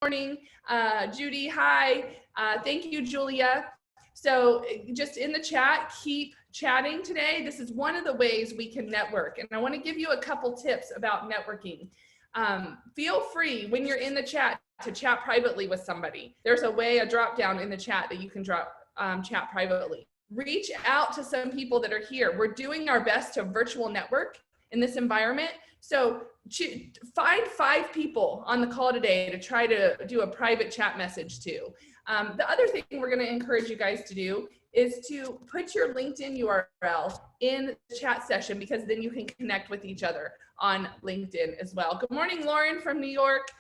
morning. Judy, hi. Thank you, Julia. So just in the chat, keep chatting today. This is one of the ways we can network. And I want to give you a couple tips about networking. Feel free when you're in the chat to chat privately with somebody. There's a way, a drop down in the chat that you can chat privately. Reach out to some people that are here. We're doing our best to virtual network in this environment. So find 5 people on the call today to try to do a private chat message to. The other thing we're going to encourage you guys to do is to put your LinkedIn URL in the chat session, because then you can connect with each other on LinkedIn as well. Good morning, Lauren from New York.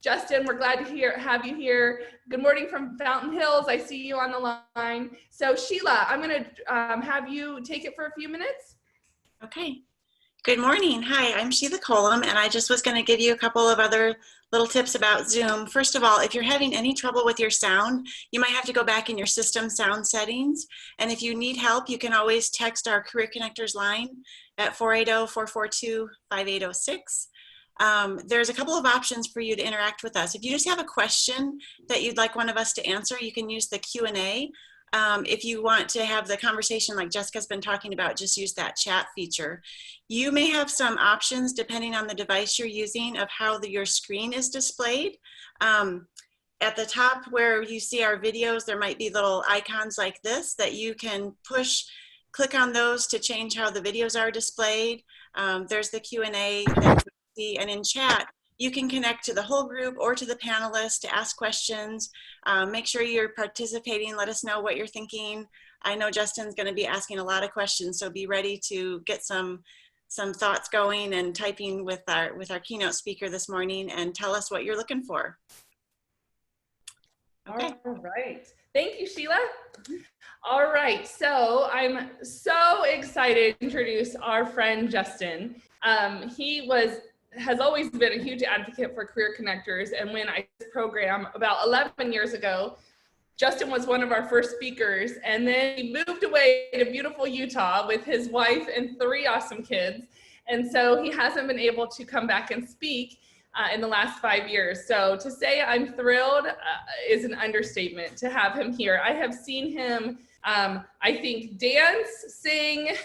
Justin, we're glad to have you here. Good morning from Fountain Hills. I see you on the line. So Sheila, I'm going to have you take it for a few minutes. Okay. Good morning. Hi, I'm Sheila Colum, and I just was going to give you a couple of other little tips about Zoom. First of all, if you're having any trouble with your sound, you might have to go back in your system sound settings. And if you need help, you can always text our Career Connectors line at 480-442-5806. There's a couple of options for you to interact with us. If you just have a question that you'd like one of us to answer, you can use the Q&A. If you want to have the conversation like Jessica's been talking about, just use that chat feature. You may have some options depending on the device you're using of how your screen is displayed. At the top where you see our videos, there might be little icons like this that you can click on those to change how the videos are displayed. There's the Q&A that you see, and in chat, you can connect to the whole group or to the panelists to ask questions. Make sure you're participating. Let us know what you're thinking. I know Justin's going to be asking a lot of questions, so be ready to get some thoughts going and typing with our keynote speaker this morning, and tell us what you're looking for. Okay. All right. Thank you, Sheila. All right. So I'm so excited to introduce our friend Justin. He has always been a huge advocate for Career Connectors, and when I did this program about 11 years ago, Justin was one of our first speakers, and then he moved away to beautiful Utah with his wife and 3 awesome kids, and so he hasn't been able to come back and speak in the last 5 years. So to say I'm thrilled is an understatement to have him here. I have seen him I think dance, sing,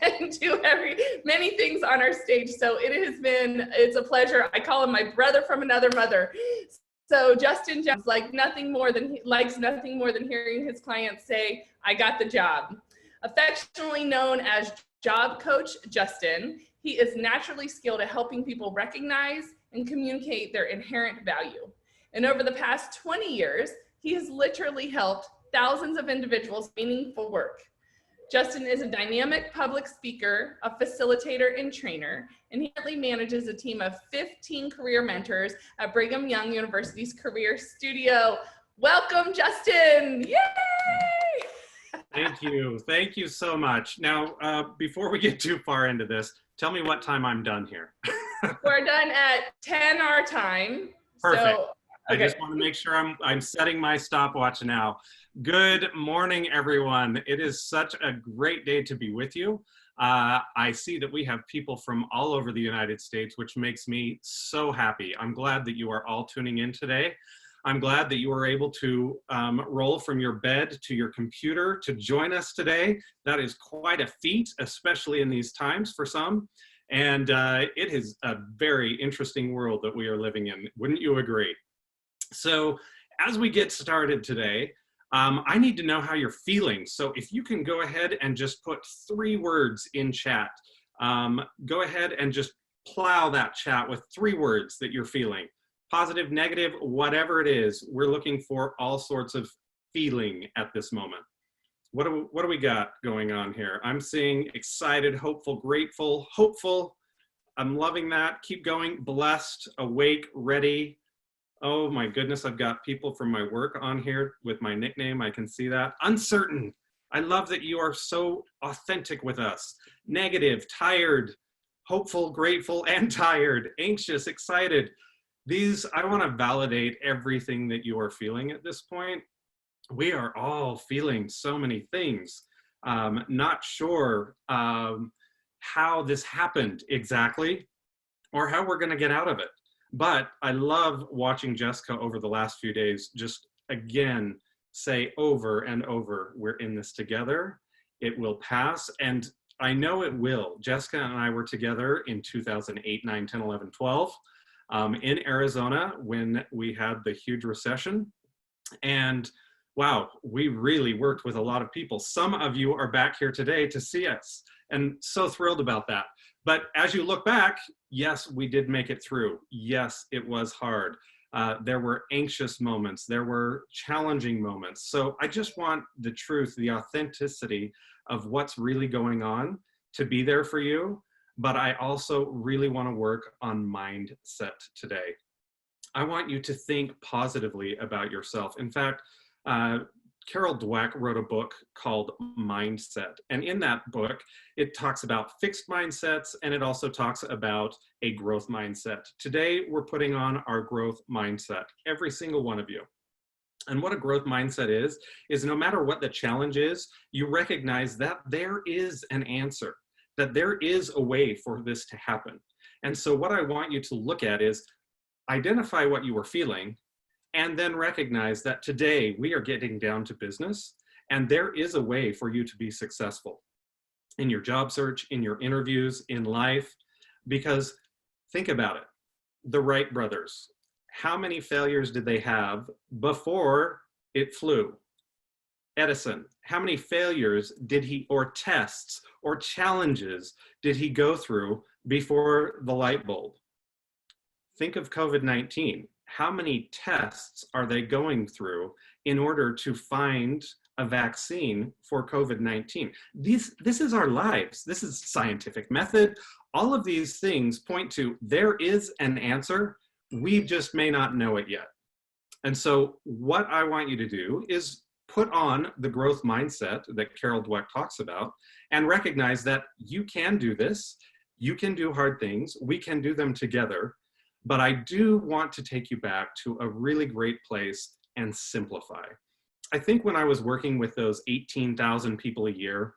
and do many things on our stage. So it's a pleasure. I call him my brother from another mother. So Justin likes nothing more than hearing his clients say, "I got the job." Affectionately known as Job Coach Justin, he is naturally skilled at helping people recognize and communicate their inherent value. And over the past 20 years, he has literally helped thousands of individuals meaningful work. Justin is a dynamic public speaker, a facilitator and trainer, and he currently manages a team of 15 career mentors at Brigham Young University's Career Studio. Welcome, Justin. Yay! Thank you. Thank you so much. Now, before we get too far into this, tell me what time I'm done here. We're done at 10 our time. Perfect. So, okay. I just want to make sure I'm setting my stopwatch now. Good morning, everyone. It is such a great day to be with you. I see that we have people from all over the United States, which makes me so happy. I'm glad that you are all tuning in today. I'm glad that you were able to roll from your bed to your computer to join us today. That is quite a feat, especially in these times for some. And it is a very interesting world that we are living in. Wouldn't you agree? So as we get started today, I need to know how you're feeling. So if you can go ahead and just put 3 words in chat. Go ahead and just plow that chat with 3 words that you're feeling. Positive, negative, whatever it is. We're looking for all sorts of feeling at this moment. What do we got going on here? I'm seeing excited, hopeful, grateful, hopeful. I'm loving that. Keep going. Blessed, awake, ready. Oh my goodness, I've got people from my work on here with my nickname. I can see that. Uncertain. I love that you are so authentic with us. Negative, tired, hopeful, grateful, and tired. Anxious, excited. I want to validate everything that you are feeling at this point. We are all feeling so many things. Not sure how this happened exactly or how we're going to get out of it. But I love watching Jessica over the last few days, just again, say over and over, we're in this together. It will pass. And I know it will. Jessica and I were together in 2008, 9, 10, 11, 12 in Arizona when we had the huge recession. And wow, we really worked with a lot of people. Some of you are back here today to see us, and so thrilled about that. But as you look back, yes, we did make it through. Yes, it was hard. There were anxious moments. There were challenging moments. So I just want the truth, the authenticity of what's really going on to be there for you. But I also really want to work on mindset today. I want you to think positively about yourself. In fact, Carol Dweck wrote a book called Mindset. And in that book, it talks about fixed mindsets, and it also talks about a growth mindset. Today, we're putting on our growth mindset, every single one of you. And what a growth mindset is no matter what the challenge is, you recognize that there is an answer, that there is a way for this to happen. And so what I want you to look at is identify what you were feeling, and then recognize that today we are getting down to business, and there is a way for you to be successful in your job search, in your interviews, in life. Because think about it, the Wright brothers, how many failures did they have before it flew? Edison, how many failures did he, or tests, or challenges did he go through before the light bulb? Think of COVID-19. How many tests are they going through in order to find a vaccine for COVID-19? This is our lives. This is scientific method. All of these things point to there is an answer. We just may not know it yet. And so what I want you to do is put on the growth mindset that Carol Dweck talks about and recognize that you can do this. You can do hard things. We can do them together. But I do want to take you back to a really great place and simplify. I think when I was working with those 18,000 people a year,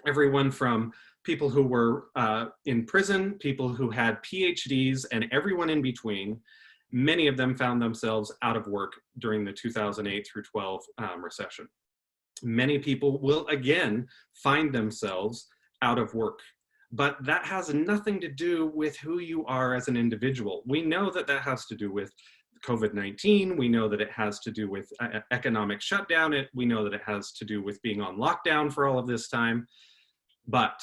everyone from people who were in prison, people who had PhDs, and everyone in between, many of them found themselves out of work during the 2008 through 12 recession. Many people will again find themselves out of work. But that has nothing to do with who you are as an individual. We know that that has to do with COVID-19. We know that it has to do with economic shutdown. We know that it has to do with being on lockdown for all of this time. But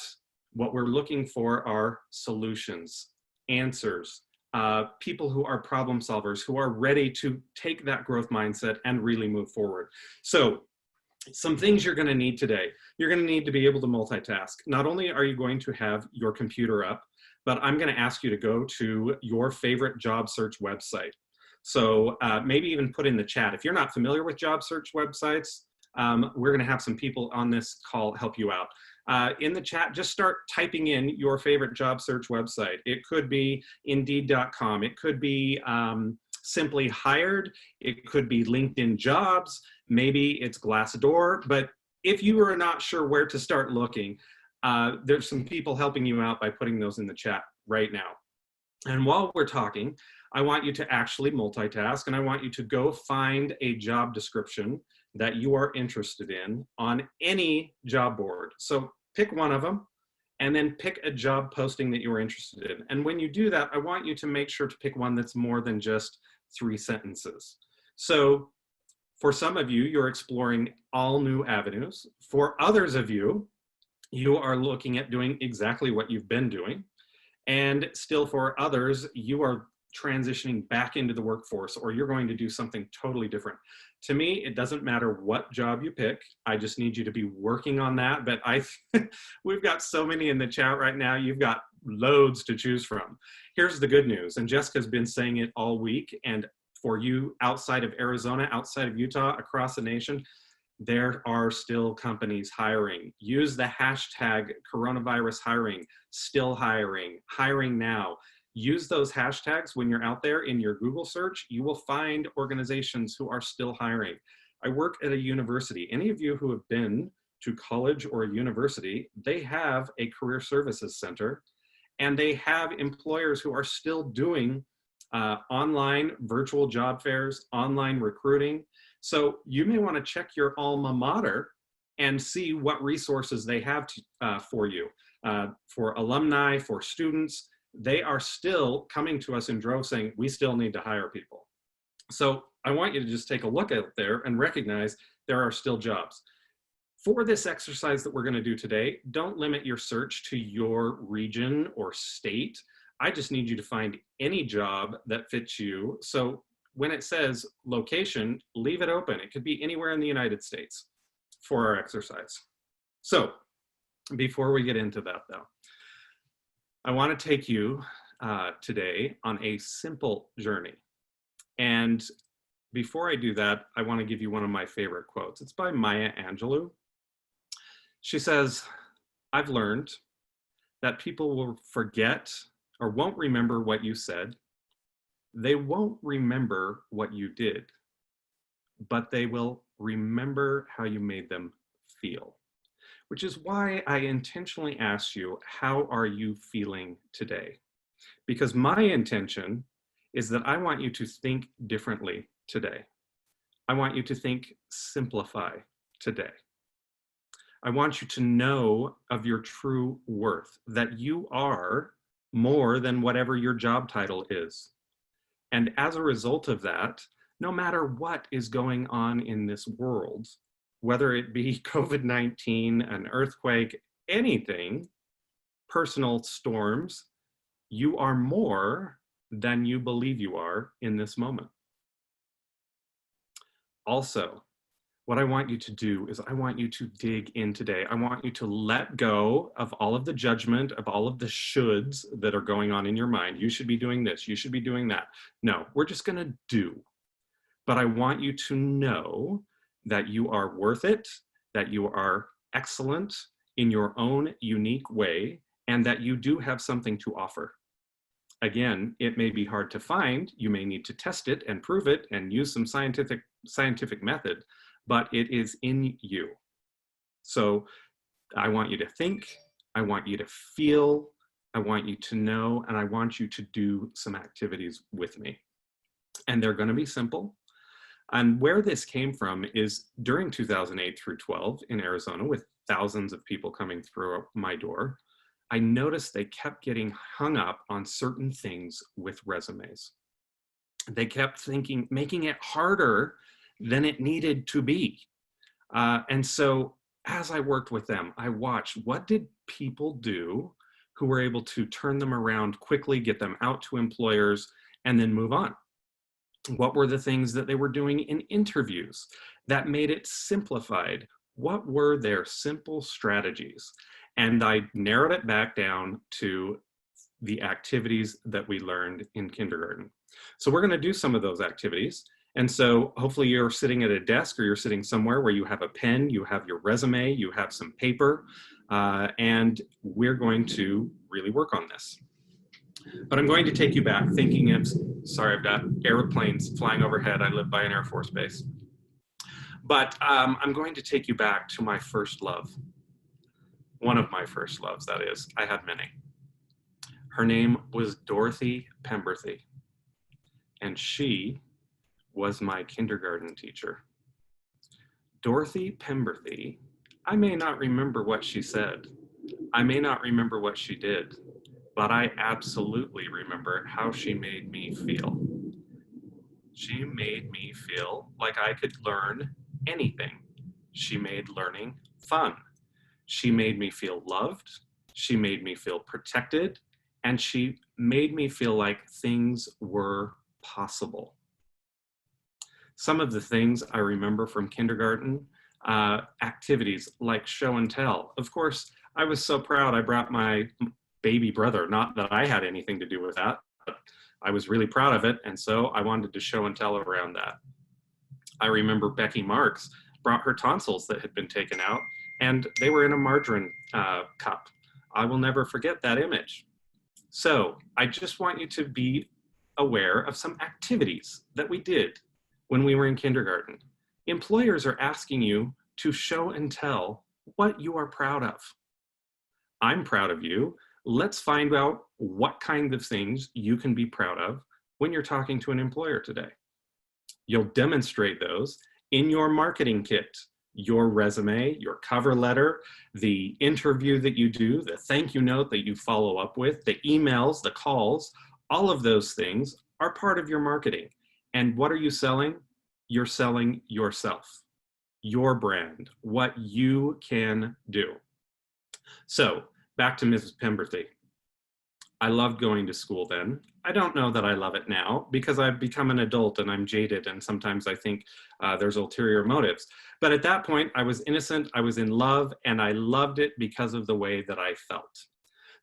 what we're looking for are solutions, answers, people who are problem solvers, who are ready to take that growth mindset and really move forward. So some things you're going to need today. You're going to need to be able to multitask. Not only are you going to have your computer up, but I'm going to ask you to go to your favorite job search website. So maybe even put in the chat. If you're not familiar with job search websites, we're going to have some people on this call help you out. In the chat, just start typing in your favorite job search website. It could be Indeed.com. It could be Simply Hired. It could be LinkedIn Jobs. Maybe it's Glassdoor. But if you are not sure where to start looking, there's some people helping you out by putting those in the chat right now. And while we're talking, I want you to actually multitask, and I want you to go find a job description that you are interested in on any job board. So pick one of them, and then pick a job posting that you are interested in. And when you do that, I want you to make sure to pick one that's more than just 3 sentences. So for some of you, you're exploring all new avenues. For others of you, you are looking at doing exactly what you've been doing. And still for others, you are transitioning back into the workforce, or you're going to do something totally different. To me, it doesn't matter what job you pick. I just need you to be working on that. But we've got so many in the chat right now. You've got loads to choose from. Here's the good news, and Jessica's been saying it all week, and for you outside of Arizona, outside of Utah, across the nation, there are still companies hiring. Use the hashtag coronavirus hiring, still hiring, hiring now. Use those hashtags when you're out there in your Google search. You will find organizations who are still hiring. I work at a university. Any of you who have been to college or a university, they have a career services center, and they have employers who are still doing online virtual job fairs, online recruiting. So you may want to check your alma mater and see what resources they have for you. For alumni, for students, they are still coming to us in droves saying, we still need to hire people. So I want you to just take a look out there and recognize there are still jobs. For this exercise that we're going to do today, don't limit your search to your region or state. I just need you to find any job that fits you. So when it says location, leave it open. It could be anywhere in the United States for our exercise. So before we get into that though, I want to take you today on a simple journey. And before I do that, I want to give you one of my favorite quotes. It's by Maya Angelou. She says, I've learned that people will forget or won't remember what you said. They won't remember what you did, but they will remember how you made them feel. Which is why I intentionally asked you, how are you feeling today? Because my intention is that I want you to think differently today. I want you to think simplify today. I want you to know of your true worth, that you are more than whatever your job title is. And as a result of that, no matter what is going on in this world, whether it be COVID-19, an earthquake, anything, personal storms, you are more than you believe you are in this moment. Also, what I want you to do is I want you to dig in today. I want you to let go of all of the judgment, of all of the shoulds that are going on in your mind. You should be doing this, you should be doing that. No, we're just gonna do. But I want you to know that you are worth it, that you are excellent in your own unique way, and that you do have something to offer. Again, it may be hard to find. You may need to test it and prove it and use some scientific method, but it is in you. So I want you to think, I want you to feel, I want you to know, and I want you to do some activities with me. And they're going to be simple. And where this came from is during 2008 through 12 in Arizona, with thousands of people coming through my door, I noticed they kept getting hung up on certain things with resumes. They kept thinking, making it harder than it needed to be. And so as I worked with them, I watched what did people do who were able to turn them around quickly, get them out to employers, and then move on. What were the things that they were doing in interviews that made it simplified? What were their simple strategies? And I narrowed it back down to the activities that we learned in kindergarten. So we're going to do some of those activities. And so hopefully you're sitting at a desk or you're sitting somewhere where you have a pen, you have your resume, you have some paper, and we're going to really work on this. But I'm going to take you back thinking of, sorry, I've got airplanes flying overhead. I live by an Air Force base. But I'm going to take you back to my first love. One of my first loves, that is. I had many. Her name was Dorothy Penberthy, and she was my kindergarten teacher. Dorothy Penberthy, I may not remember what she said. I may not remember what she did, but I absolutely remember how she made me feel. She made me feel like I could learn anything. She made learning fun. She made me feel loved. She made me feel protected. And she made me feel like things were possible. Some of the things I remember from kindergarten, activities like show and tell. Of course, I was so proud I brought my baby brother, not that I had anything to do with that, but I was really proud of it. And so I wanted to show and tell around that. I remember Becky Marks brought her tonsils that had been taken out, and they were in a margarine cup. I will never forget that image. So I just want you to be aware of some activities that we did when we were in kindergarten. Employers are asking you to show and tell what you are proud of. I'm proud of you. Let's find out what kind of things you can be proud of when you're talking to an employer today. You'll demonstrate those in your marketing kit, your resume, your cover letter, the interview that you do, the thank you note that you follow up with, the emails, the calls, all of those things are part of your marketing. And what are you selling? You're selling yourself, your brand, what you can do. So back to Mrs. Penberthy. I loved going to school then. I don't know that I love it now because I've become an adult and I'm jaded, and sometimes I think there's ulterior motives. But at that point, I was innocent, I was in love, and I loved it because of the way that I felt.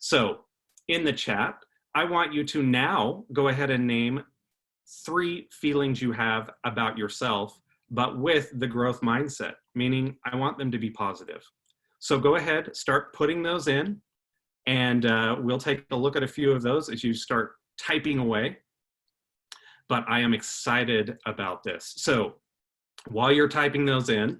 So in the chat, I want you to now go ahead and name 3 feelings you have about yourself, but with the growth mindset, meaning I want them to be positive. So go ahead, start putting those in, and we'll take a look at a few of those as you start typing away. But I am excited about this. So while you're typing those in,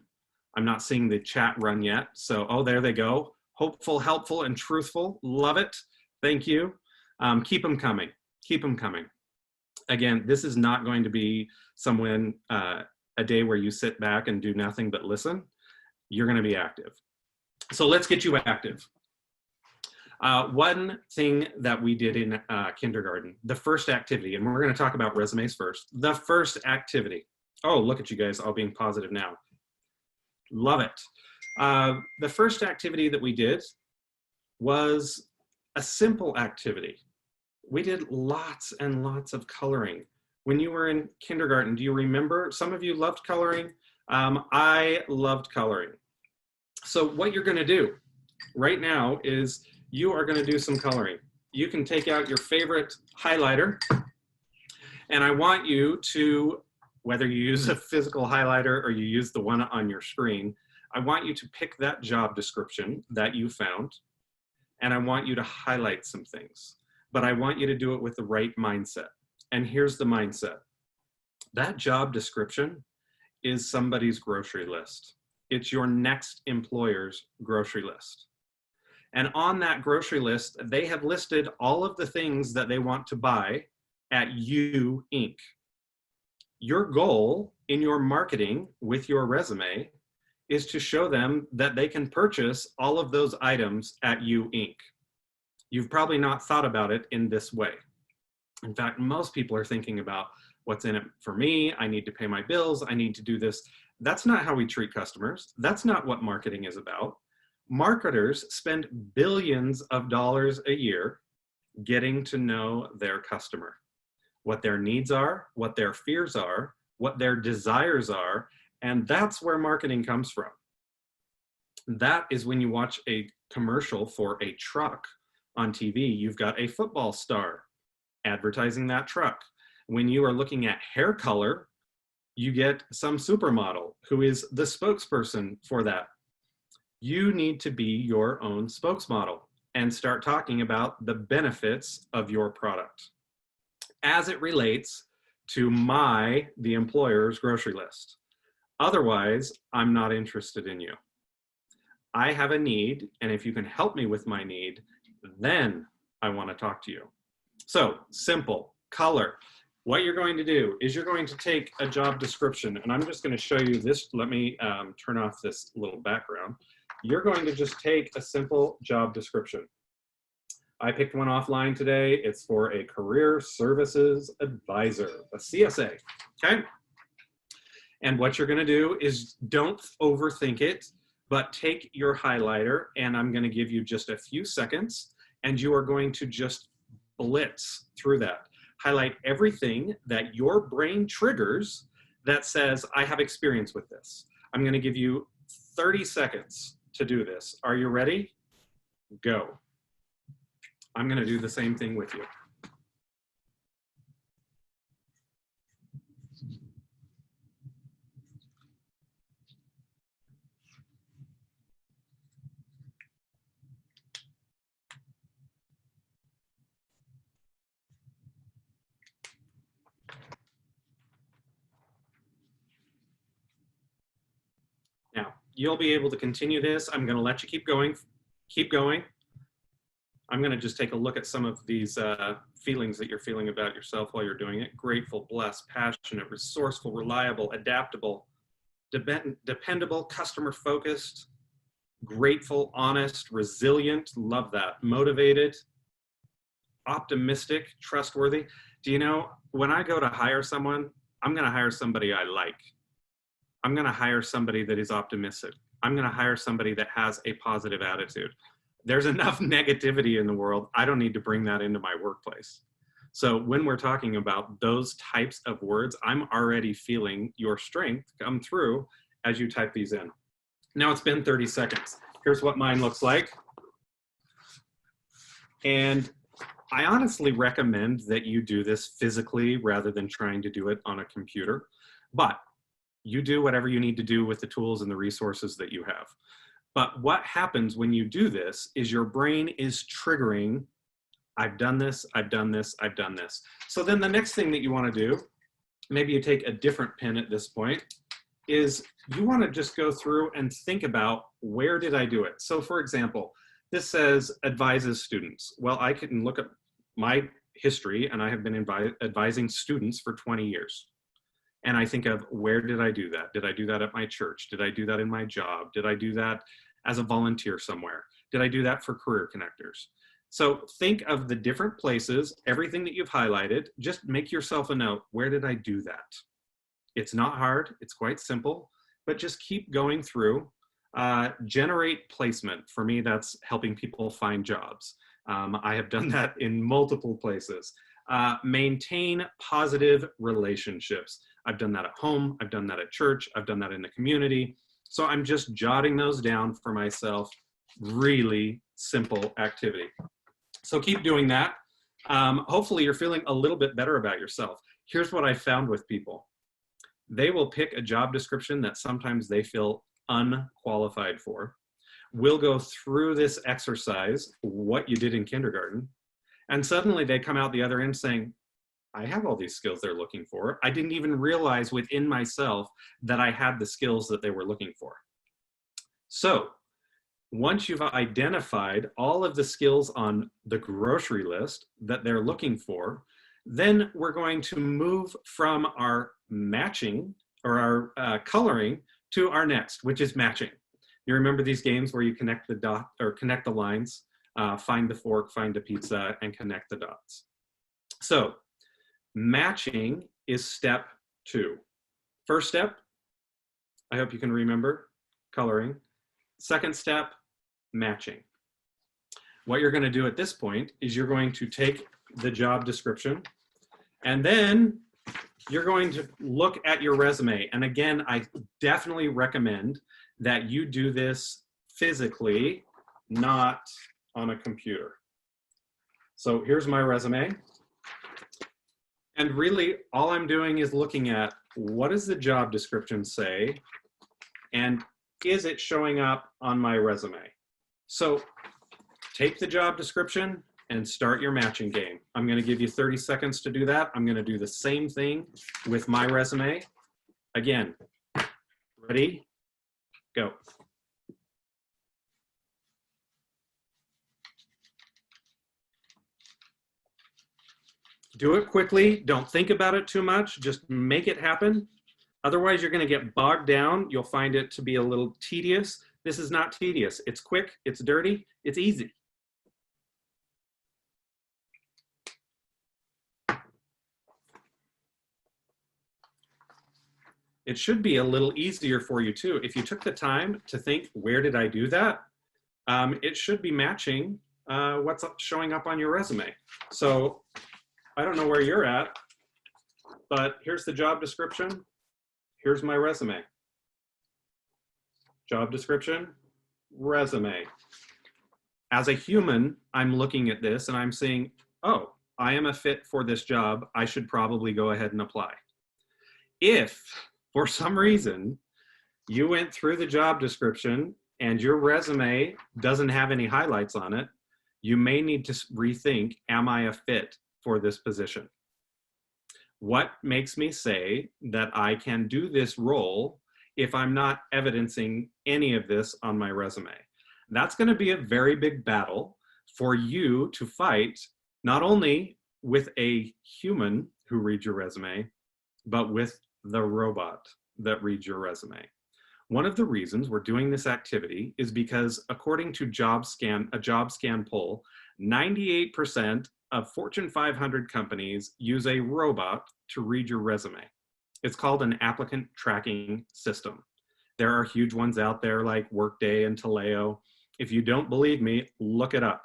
I'm not seeing the chat run yet. So, oh, there they go. Hopeful, helpful, and truthful. Love it. Thank you. Keep them coming. Keep them coming. Again, this is not going to be a day where you sit back and do nothing but listen. You're going to be active. So let's get you active. One thing that we did in kindergarten, the first activity, and we're going to talk about resumes first. The first activity. Oh, look at you guys all being positive now. Love it. The first activity that we did was a simple activity. We did lots and lots of coloring. When you were in kindergarten, do you remember? Some of you loved coloring. I loved coloring. So what you're going to do right now is you are going to do some coloring. You can take out your favorite highlighter, and I want you to, whether you use a physical highlighter or you use the one on your screen, I want you to pick that job description that you found, and I want you to highlight some things. But I want you to do it with the right mindset. And here's the mindset. That job description is somebody's grocery list. It's your next employer's grocery list. And on that grocery list, they have listed all of the things that they want to buy at U Inc. Your goal in your marketing with your resume is to show them that they can purchase all of those items at U Inc. You've probably not thought about it in this way. In fact, most people are thinking about what's in it for me. I need to pay my bills. I need to do this. That's not how we treat customers. That's not what marketing is about. Marketers spend billions of dollars a year getting to know their customer, what their needs are, what their fears are, what their desires are, and that's where marketing comes from. That is when you watch a commercial for a truck on TV, you've got a football star advertising that truck. When you are looking at hair color, you get some supermodel who is the spokesperson for that. You need to be your own spokesmodel and start talking about the benefits of your product as it relates to the employer's grocery list. Otherwise, I'm not interested in you. I have a need, and if you can help me with my need, then I want to talk to you. So simple, color. What you're going to do is you're going to take a job description, and I'm just going to show you this. Let me turn off this little background. You're going to just take a simple job description. I picked one offline today. It's for a career services advisor, a CSA, okay? And what you're going to do is don't overthink it, but take your highlighter, and I'm going to give you just a few seconds, and you are going to just blitz through that. Highlight everything that your brain triggers that says, I have experience with this. I'm going to give you 30 seconds to do this. Are you ready? Go. I'm going to do the same thing with you. Now, you'll be able to continue this. I'm going to let you keep going. Keep going. I'm going to just take a look at some of these feelings that you're feeling about yourself while you're doing it. Grateful, blessed, passionate, resourceful, reliable, adaptable, dependable, customer focused, grateful, honest, resilient, love that, motivated, optimistic, trustworthy. Do you know, when I go to hire someone, I'm going to hire somebody I like. I'm going to hire somebody that is optimistic. I'm going to hire somebody that has a positive attitude. There's enough negativity in the world. I don't need to bring that into my workplace. So when we're talking about those types of words, I'm already feeling your strength come through as you type these in. Now it's been 30 seconds. Here's what mine looks like. And I honestly recommend that you do this physically rather than trying to do it on a computer. But you do whatever you need to do with the tools and the resources that you have. But what happens when you do this is your brain is triggering, I've done this, I've done this, I've done this. So then the next thing that you want to do, maybe you take a different pen at this point, is you want to just go through and think about, where did I do it? So for example, this says advises students. Well, I can look at my history, and I have been advising students for 20 years. And I think of, where did I do that? Did I do that at my church? Did I do that in my job? Did I do that as a volunteer somewhere? Did I do that for Career Connectors? So think of the different places, everything that you've highlighted, just make yourself a note, where did I do that? It's not hard, it's quite simple, but just keep going through. Generate placement. For me, that's helping people find jobs. I have done that in multiple places. Maintain positive relationships. I've done that at home, I've done that at church, I've done that in the community. So I'm just jotting those down for myself. Really simple activity. So keep doing that. Hopefully you're feeling a little bit better about yourself. Here's what I found with people. They will pick a job description that sometimes they feel unqualified for. We'll go through this exercise, what you did in kindergarten, and suddenly they come out the other end saying, I have all these skills they're looking for. I didn't even realize within myself that I had the skills that they were looking for. So once you've identified all of the skills on the grocery list that they're looking for, then we're going to move from our matching or our coloring to our next, which is matching. You remember these games where you connect the dot or connect the lines, find the fork, find a pizza, and connect the dots. So matching is step 2. First step, I hope you can remember, coloring. Second step, matching. What you're going to do at this point is you're going to take the job description, and then you're going to look at your resume. And again, I definitely recommend that you do this physically, not on a computer. So here's my resume. And really, all I'm doing is looking at, what does the job description say? And is it showing up on my resume? So take the job description and start your matching game. I'm going to give you 30 seconds to do that. I'm going to do the same thing with my resume. Again, ready, go. Do it quickly. Don't think about it too much. Just make it happen. Otherwise, you're going to get bogged down. You'll find it to be a little tedious. This is not tedious. It's quick, it's dirty, it's easy. It should be a little easier for you too. If you took the time to think, where did I do that? It should be matching what's showing up on your resume. So I don't know where you're at, but here's the job description. Here's my resume. Job description, resume. As a human, I'm looking at this and I'm saying, oh, I am a fit for this job. I should probably go ahead and apply. If for some reason you went through the job description and your resume doesn't have any highlights on it, you may need to rethink, am I a fit for this position? What makes me say that I can do this role if I'm not evidencing any of this on my resume? That's going to be a very big battle for you to fight not only with a human who reads your resume, but with the robot that reads your resume. One of the reasons we're doing this activity is because according to a job scan poll, 98% of Fortune 500 companies use a robot to read your resume. It's called an applicant tracking system. There are huge ones out there like Workday and Taleo. If you don't believe me, look it up.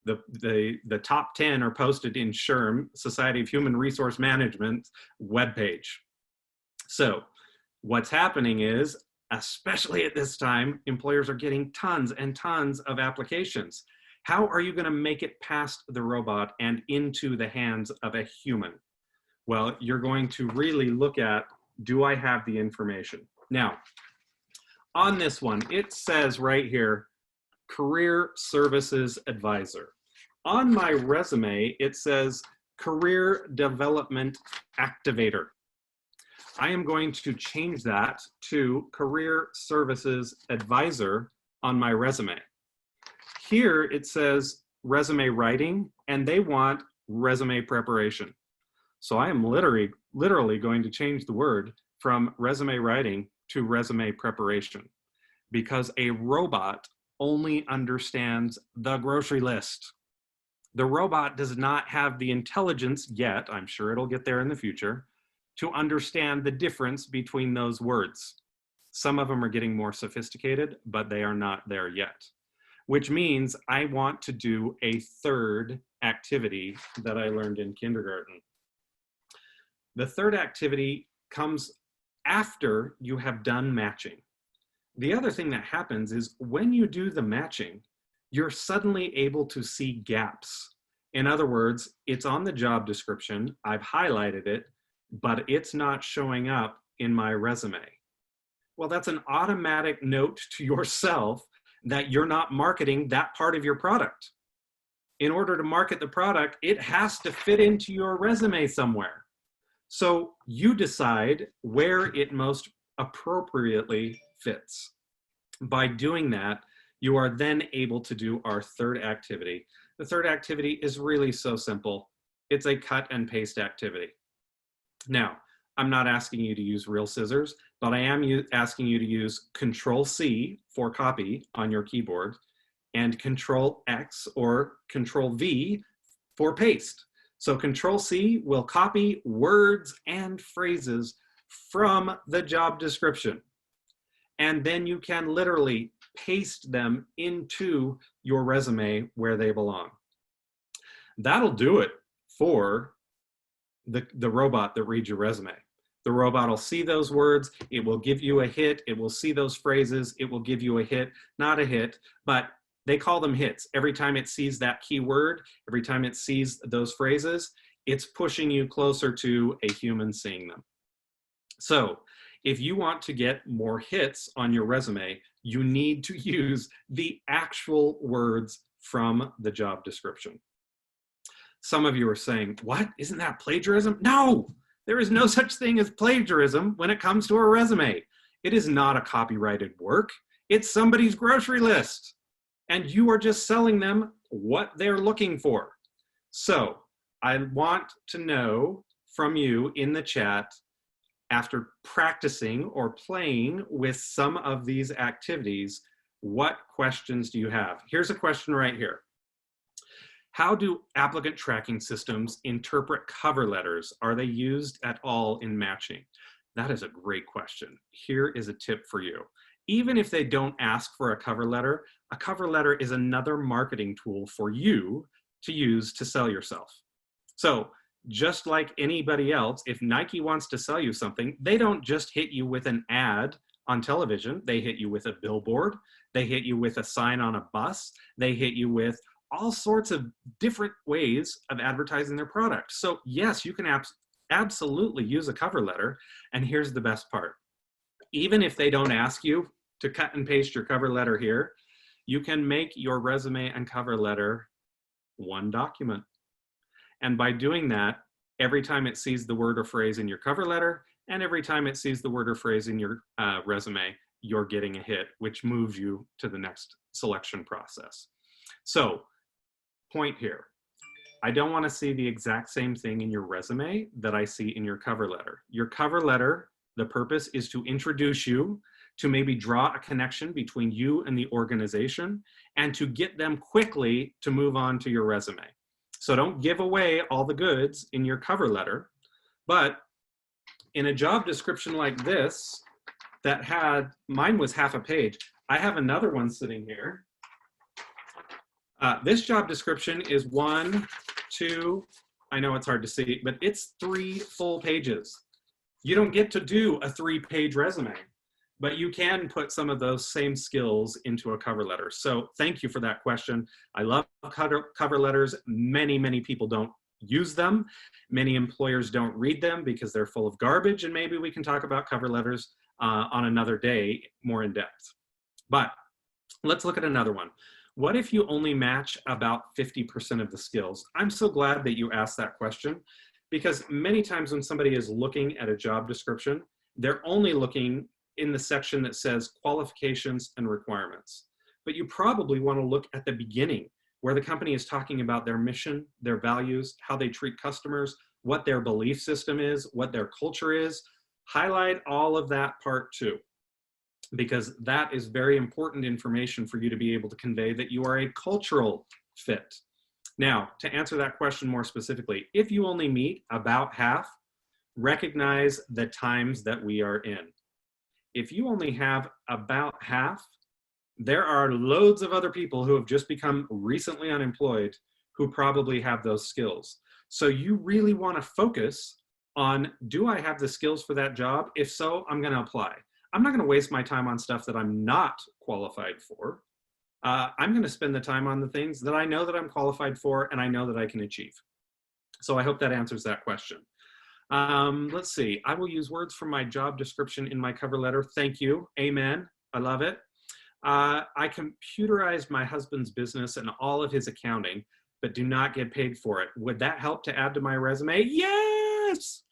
The top 10 are posted in SHRM, Society of Human Resource Management webpage. So what's happening is, especially at this time, employers are getting tons and tons of applications. How are you going to make it past the robot and into the hands of a human? Well, you're going to really look at, do I have the information? Now, on this one, it says right here, Career Services Advisor. On my resume, it says Career Development Activator. I am going to change that to Career Services Advisor on my resume. Here it says resume writing, and they want resume preparation. So I am literally going to change the word from resume writing to resume preparation, because a robot only understands the grocery list. The robot does not have the intelligence yet, I'm sure it'll get there in the future, to understand the difference between those words. Some of them are getting more sophisticated, but they are not there yet, which means I want to do a third activity that I learned in kindergarten. The third activity comes after you have done matching. The other thing that happens is when you do the matching, you're suddenly able to see gaps. In other words, it's on the job description, I've highlighted it, but it's not showing up in my resume. Well, that's an automatic note to yourself that you're not marketing that part of your product. In order to market the product, it has to fit into your resume somewhere. So you decide where it most appropriately fits. By doing that, you are then able to do our third activity. The third activity is really so simple. It's a cut and paste activity. Now, I'm not asking you to use real scissors, but I am asking you to use Control-C for copy on your keyboard and Control-X or Control-V for paste. So Control-C will copy words and phrases from the job description. And then you can literally paste them into your resume where they belong. That'll do it for the robot that reads your resume. The robot will see those words, it will give you a hit, it will see those phrases, it will give you a hit, not a hit, but they call them hits. Every time it sees that keyword, every time it sees those phrases, it's pushing you closer to a human seeing them. So if you want to get more hits on your resume, you need to use the actual words from the job description. Some of you are saying, what? Isn't that plagiarism? No, there is no such thing as plagiarism when it comes to a resume. It is not a copyrighted work. It's somebody's grocery list. And you are just selling them what they're looking for. So I want to know from you in the chat, after practicing or playing with some of these activities, what questions do you have? Here's a question right here. How do applicant tracking systems interpret cover letters? Are they used at all in matching? That is a great question. Here is a tip for you. Even if they don't ask for a cover letter is another marketing tool for you to use to sell yourself. So just like anybody else, if Nike wants to sell you something, they don't just hit you with an ad on television. They hit you with a billboard. They hit you with a sign on a bus. They hit you with all sorts of different ways of advertising their product. So yes, you can absolutely use a cover letter. And here's the best part. Even if they don't ask you to cut and paste your cover letter here, you can make your resume and cover letter one document. And by doing that, every time it sees the word or phrase in your cover letter, and every time it sees the word or phrase in your resume, you're getting a hit, which moves you to the next selection process. So point here. I don't want to see the exact same thing in your resume that I see in your cover letter. Your cover letter, the purpose is to introduce you, to maybe draw a connection between you and the organization, and to get them quickly to move on to your resume. So don't give away all the goods in your cover letter, but in a job description like this, that had, mine was half a page. I have another one sitting here. This job description is 1, 2, I know it's hard to see, but it's 3 full pages. You don't get to do a 3-page resume, but you can put some of those same skills into a cover letter. So thank you for that question. I love cover letters. Many people don't use them. Many employers don't read them because they're full of garbage, and maybe we can talk about cover letters on another day more in depth. But let's look at another one. What if you only match about 50% of the skills? I'm so glad that you asked that question, because many times when somebody is looking at a job description, they're only looking in the section that says qualifications and requirements. But you probably want to look at the beginning, where the company is talking about their mission, their values, how they treat customers, what their belief system is, what their culture is. Highlight all of that part too, because that is very important information for you to be able to convey that you are a cultural fit. Now, to answer that question more specifically, if you only meet about half, recognize the times that we are in. If you only have about half, there are loads of other people who have just become recently unemployed who probably have those skills. So you really want to focus on, do I have the skills for that job? If so, I'm going to apply. I'm not going to waste my time on stuff that I'm not qualified for. I'm going to spend the time on the things that I know that I'm qualified for and I know that I can achieve. So I hope that answers that question. Let's see. I will use words from my job description in my cover letter. Thank you. Amen. I love it. I computerized my husband's business and all of his accounting, but do not get paid for it. Would that help to add to my resume? Yes!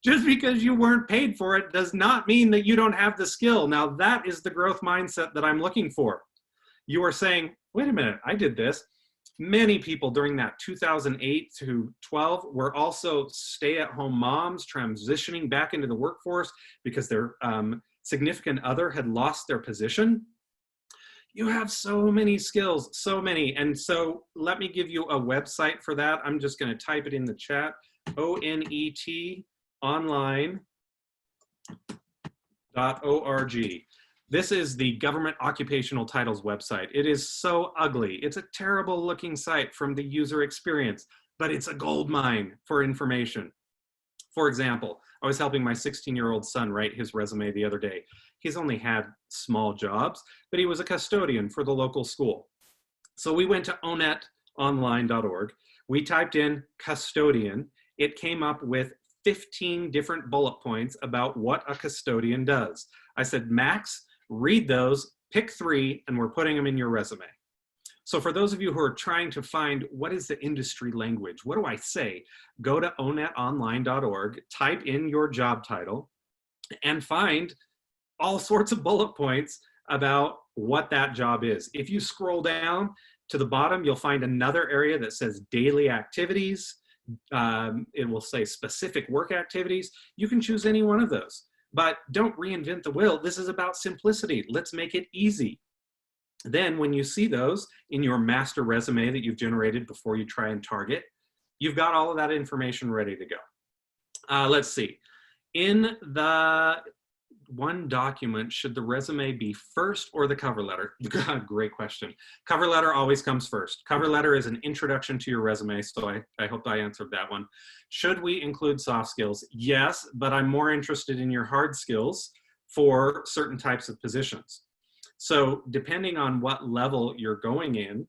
Just because you weren't paid for it does not mean that you don't have the skill. Now that is the growth mindset that I'm looking for. You are saying, wait a minute, I did this. Many people during that 2008 to 12 were also stay-at-home moms transitioning back into the workforce because their significant other had lost their position. You have so many skills, so many. And so let me give you a website for that. I'm just going to type it in the chat, ONET online.org. This is the Government Occupational Titles website. It is so ugly. It's a terrible looking site from the user experience, but it's a gold mine for information. For example, I was helping my 16-year-old son write his resume the other day. He's only had small jobs, but he was a custodian for the local school. So we went to onetonline.org. We typed in custodian. It came up with 15 different bullet points about what a custodian does. I said, Max, read those, pick 3, and we're putting them in your resume. So for those of you who are trying to find what is the industry language, what do I say? Go to onetonline.org, type in your job title, and find all sorts of bullet points about what that job is. If you scroll down to the bottom, you'll find another area that says daily activities. It will say specific work activities. You can choose any one of those, but don't reinvent the wheel. This is about simplicity. Let's make it easy. Then when you see those in your master resume that you've generated before you try and target, you've got all of that information ready to go. Let's see. In the one document, should the resume be first or the cover letter? Great question. Cover letter always comes first. Cover letter is an introduction to your resume, so I hope I answered that one. Should we include soft skills? Yes, but I'm more interested in your hard skills for certain types of positions. So depending on what level you're going in,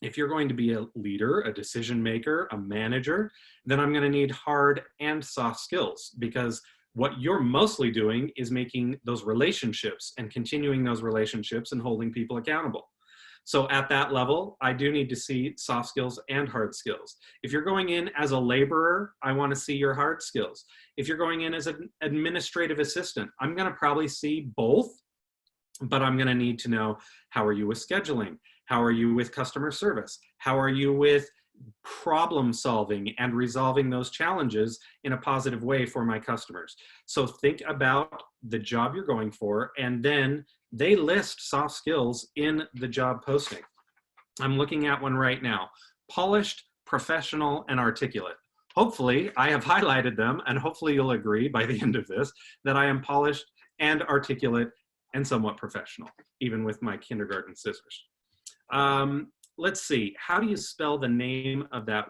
if you're going to be a leader, a decision maker, a manager, then I'm going to need hard and soft skills, because what you're mostly doing is making those relationships and continuing those relationships and holding people accountable. So at that level, I do need to see soft skills and hard skills. If you're going in as a laborer, I want to see your hard skills. If you're going in as an administrative assistant, I'm going to probably see both, but I'm going to need to know, how are you with scheduling? How are you with customer service? How are you with problem solving and resolving those challenges in a positive way for my customers? So think about the job you're going for, and then they list soft skills in the job posting. I'm looking at one right now. Polished, professional, and articulate. Hopefully, I have highlighted them, and hopefully you'll agree by the end of this that I am polished and articulate and somewhat professional, even with my kindergarten scissors. Let's see, how do you spell the name of that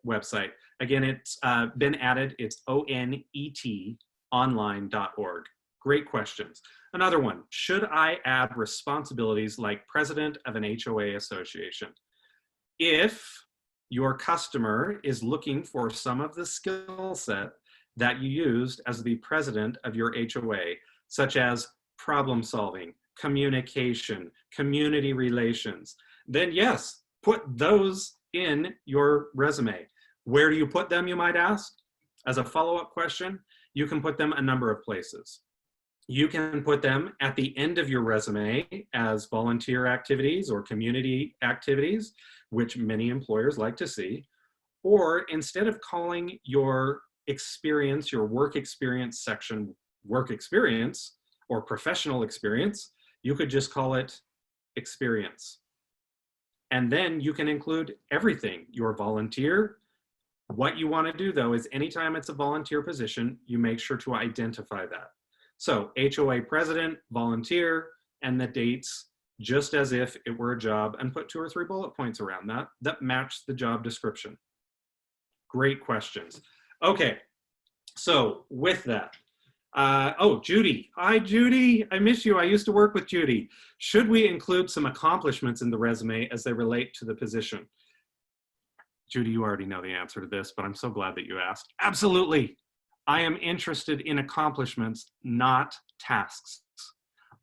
website? Again, it's been added, it's ONET online.org. Great questions. Another one, should I add responsibilities like president of an HOA association? If your customer is looking for some of the skill set that you used as the president of your HOA, such as problem solving, communication, community relations, then yes, put those in your resume. Where do you put them, you might ask? As a follow-up question, you can put them a number of places. You can put them at the end of your resume as volunteer activities or community activities, which many employers like to see. Or instead of calling your experience, your work experience section, work experience or professional experience, you could just call it experience. And then you can include everything, your volunteer. What you want to do though is anytime it's a volunteer position, you make sure to identify that. So HOA president, volunteer, and the dates, just as if it were a job, and put 2 or 3 bullet points around that match the job description. Great questions. Okay, so with that, oh, Judy. Hi, Judy. I miss you. I used to work with Judy. Should we include some accomplishments in the resume as they relate to the position? Judy, you already know the answer to this, but I'm so glad that you asked. Absolutely. I am interested in accomplishments, not tasks.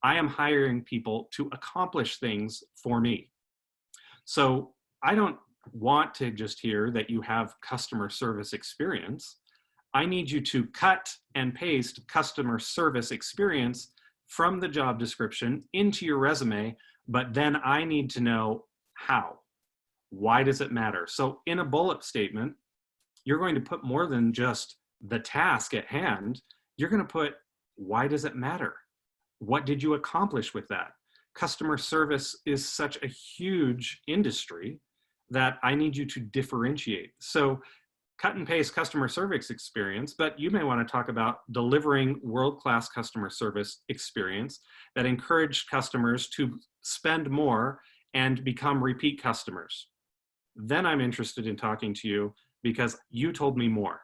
I am hiring people to accomplish things for me. So I don't want to just hear that you have customer service experience. I need you to cut and paste customer service experience from the job description into your resume, but then I need to know how. Why does it matter? So in a bullet statement, you're going to put more than just the task at hand. You're going to put, why does it matter? What did you accomplish with that? Customer service is such a huge industry that I need you to differentiate. So cut and paste customer service experience, but you may want to talk about delivering world-class customer service experience that encourage customers to spend more and become repeat customers. Then I'm interested in talking to you because you told me more.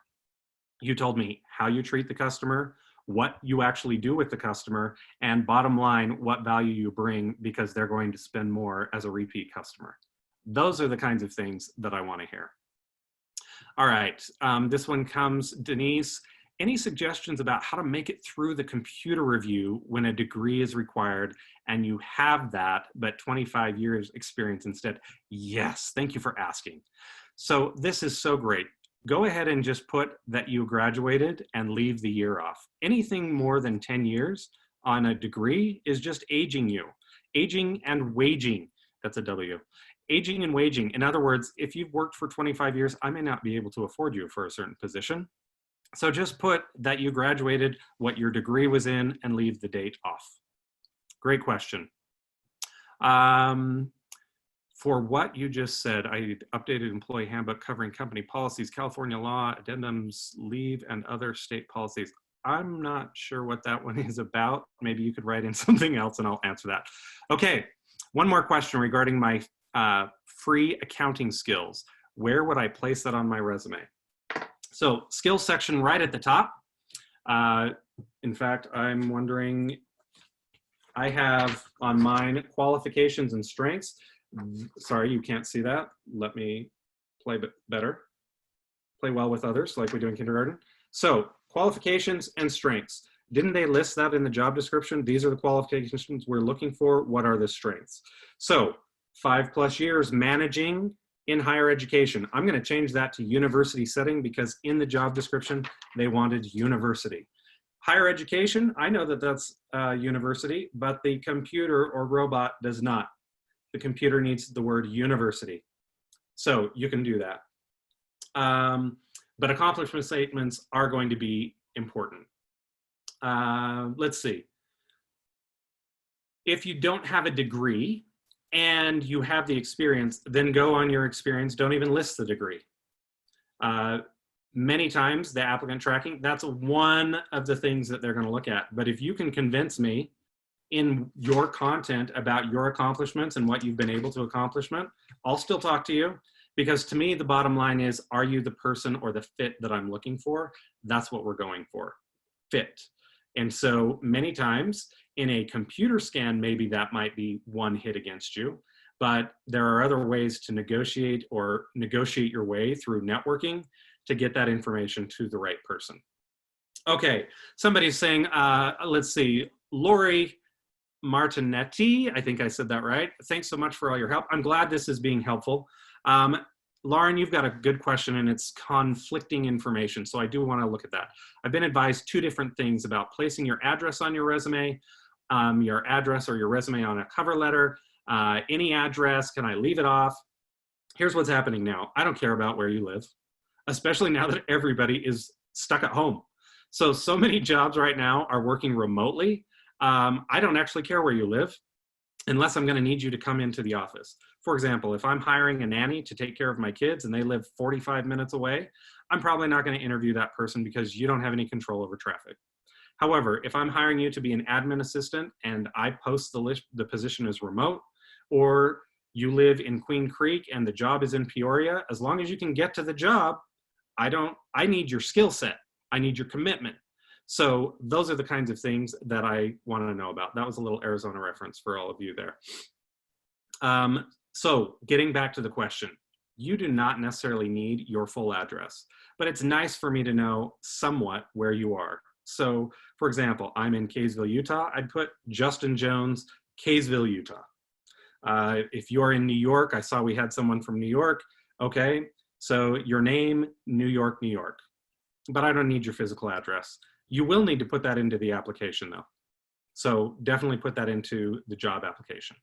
You told me how you treat the customer, what you actually do with the customer, and bottom line, what value you bring because they're going to spend more as a repeat customer. Those are the kinds of things that I want to hear. All right, this one comes, Denise. Any suggestions about how to make it through the computer review when a degree is required and you have that, but 25 years experience instead? Yes, thank you for asking. So this is so great. Go ahead and just put that you graduated and leave the year off. Anything more than 10 years on a degree is just aging you. Aging and waging, that's a W. Aging and waging. In other words, if you've worked for 25 years, I may not be able to afford you for a certain position. So just put that you graduated, what your degree was in, and leave the date off. Great question. For what you just said, I updated employee handbook covering company policies, California law, addendums, leave, and other state policies. I'm not sure what that one is about. Maybe you could write in something else and I'll answer that. Okay, one more question regarding my free accounting skills. Where would I place that on my resume? So skills section right at the top. In fact, I'm wondering, I have on mine qualifications and strengths. Sorry, you can't see that. Let me play better. Play well with others like we do in kindergarten. So qualifications and strengths. Didn't they list that in the job description? These are the qualifications we're looking for. What are the strengths? So 5+ years managing in higher education. I'm going to change that to university setting because in the job description, they wanted university. Higher education, I know that that's university, but the computer or robot does not. the computer needs the word university. So you can do that. But accomplishment statements are going to be important. Let's see. If you don't have a degree and you have the experience, then go on your experience. Don't even list the degree. Many times the applicant tracking, that's one of the things that they're going to look at. But if you can convince me in your content about your accomplishments and what you've been able to accomplish, I'll still talk to you, because to me, the bottom line is, are you the person or the fit that I'm looking for? That's what we're going for, fit. And so many times in a computer scan, maybe that might be one hit against you, but there are other ways to negotiate your way through networking to get that information to the right person. Okay, somebody's saying, let's see, Lori Martinetti, I think I said that right. Thanks so much for all your help. I'm glad this is being helpful. Lauren, you've got a good question, and it's conflicting information, so I do want to look at that. I've been advised two different things about placing your address on your resume, your address or your resume on a cover letter, any address, can I leave it off? Here's what's happening now. I don't care about where you live, especially now that everybody is stuck at home. So many jobs right now are working remotely. I don't actually care where you live unless I'm going to need you to come into the office. For example, if I'm hiring a nanny to take care of my kids and they live 45 minutes away, I'm probably not going to interview that person because you don't have any control over traffic. However, if I'm hiring you to be an admin assistant and I post the position as remote, or you live in Queen Creek and the job is in Peoria, as long as you can get to the job, I need your skill set. I need your commitment. So those are the kinds of things that I want to know about. That was a little Arizona reference for all of you there. So getting back to the question, you do not necessarily need your full address, but it's nice for me to know somewhat where you are. So for example, I'm in Kaysville, Utah. I'd put Justin Jones, Kaysville, Utah. If you're in New York, I saw we had someone from New York. Okay, so your name, New York, New York. But I don't need your physical address. You will need to put that into the application though. So definitely put that into the job application.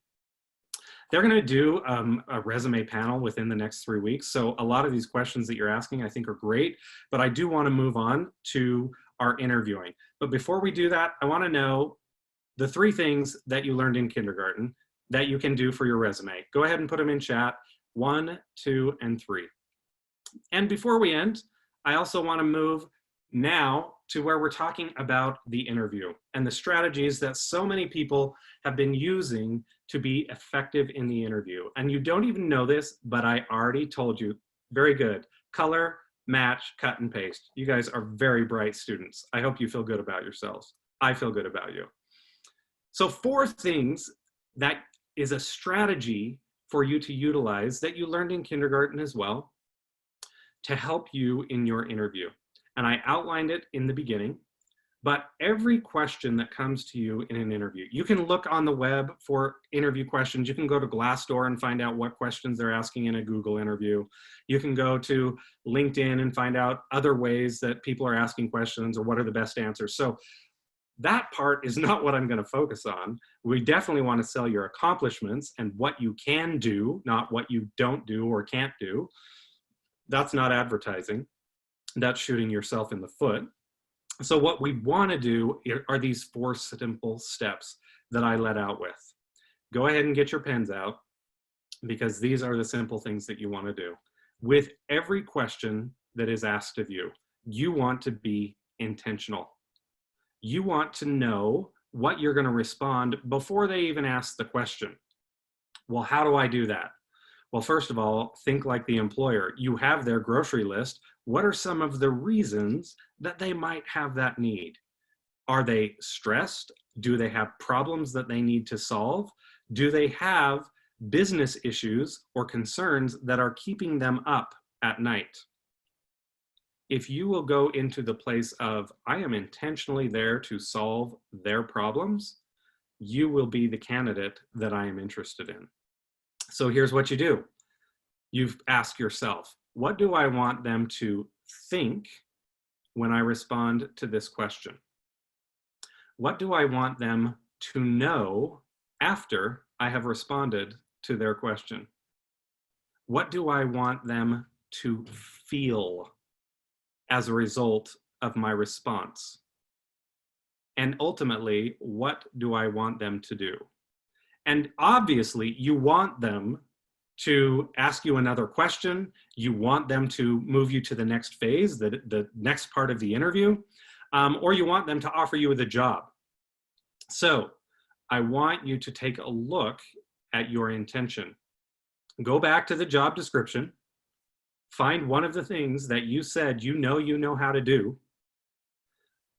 They're going to do a resume panel within the next 3 weeks. So a lot of these questions that you're asking I think are great, but I do want to move on to our interviewing. But before we do that, I want to know the 3 things that you learned in kindergarten that you can do for your resume. Go ahead and put them in chat, 1, 2, and 3. And before we end, I also want to move now to where we're talking about the interview and the strategies that so many people have been using to be effective in the interview. And you don't even know this, but I already told you. Very good. Color, match, cut, and paste. You guys are very bright students. I hope you feel good about yourselves. I feel good about you. So 4 things that is a strategy for you to utilize that you learned in kindergarten as well to help you in your interview. And I outlined it in the beginning, but every question that comes to you in an interview, you can look on the web for interview questions. You can go to Glassdoor and find out what questions they're asking in a Google interview. You can go to LinkedIn and find out other ways that people are asking questions or what are the best answers. So that part is not what I'm going to focus on. We definitely want to sell your accomplishments and what you can do, not what you don't do or can't do. That's not advertising. That's shooting yourself in the foot. So what we want to do are these 4 simple steps that I let out with. Go ahead and get your pens out, because these are the simple things that you want to do. With every question that is asked of you, you want to be intentional. You want to know what you're going to respond before they even ask the question. Well, how do I do that? Well, first of all, think like the employer. You have their grocery list. What are some of the reasons that they might have that need? Are they stressed? Do they have problems that they need to solve? Do they have business issues or concerns that are keeping them up at night? If you will go into the place of, I am intentionally there to solve their problems, you will be the candidate that I am interested in. So here's what you do. You ask yourself, what do I want them to think when I respond to this question? What do I want them to know after I have responded to their question? What do I want them to feel as a result of my response? And ultimately, what do I want them to do? And obviously, you want them to ask you another question. You want them to move you to the next phase, the next part of the interview, or you want them to offer you the job. So I want you to take a look at your intention. Go back to the job description, find one of the things that you said you know how to do,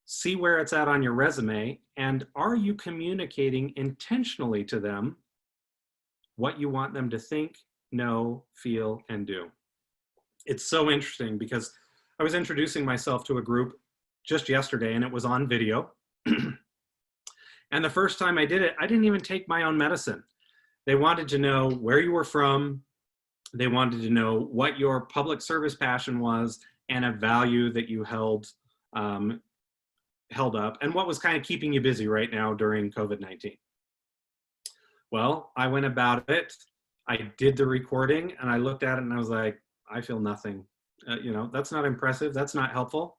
see where it's at on your resume, and are you communicating intentionally to them what you want them to think, know, feel, and do? It's so interesting because I was introducing myself to a group just yesterday and it was on video. And the first time I did it, I didn't even take my own medicine. They wanted to know where you were from. They wanted to know what your public service passion was and a value that you held up and what was kind of keeping you busy right now during COVID-19. Well, I went about it. I did the recording and I looked at it and I was like, I feel nothing. You know, that's not impressive. That's not helpful.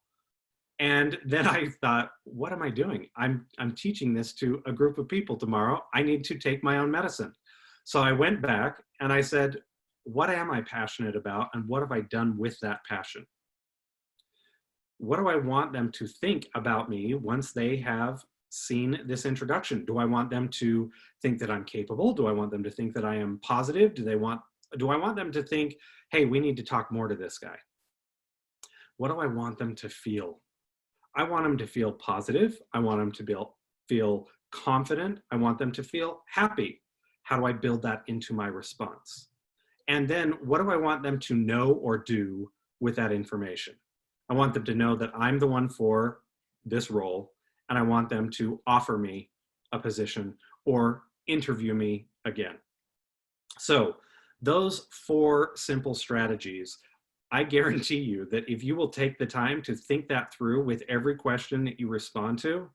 And then I thought, what am I doing? I'm teaching this to a group of people tomorrow. I need to take my own medicine. So I went back and I said, what am I passionate about? And what have I done with that passion? What do I want them to think about me once they have seen this introduction? Do I want them to think that I'm capable? Do I want them to think that I am positive? Do I want them to think, hey, we need to talk more to this guy? What do I want them to feel? I want them to feel positive. I want them to feel confident. I want them to feel happy. How do I build that into my response? And then what do I want them to know or do with that information? I want them to know that I'm the one for this role, and I want them to offer me a position or interview me again. So those 4 simple strategies, I guarantee you that if you will take the time to think that through with every question that you respond to,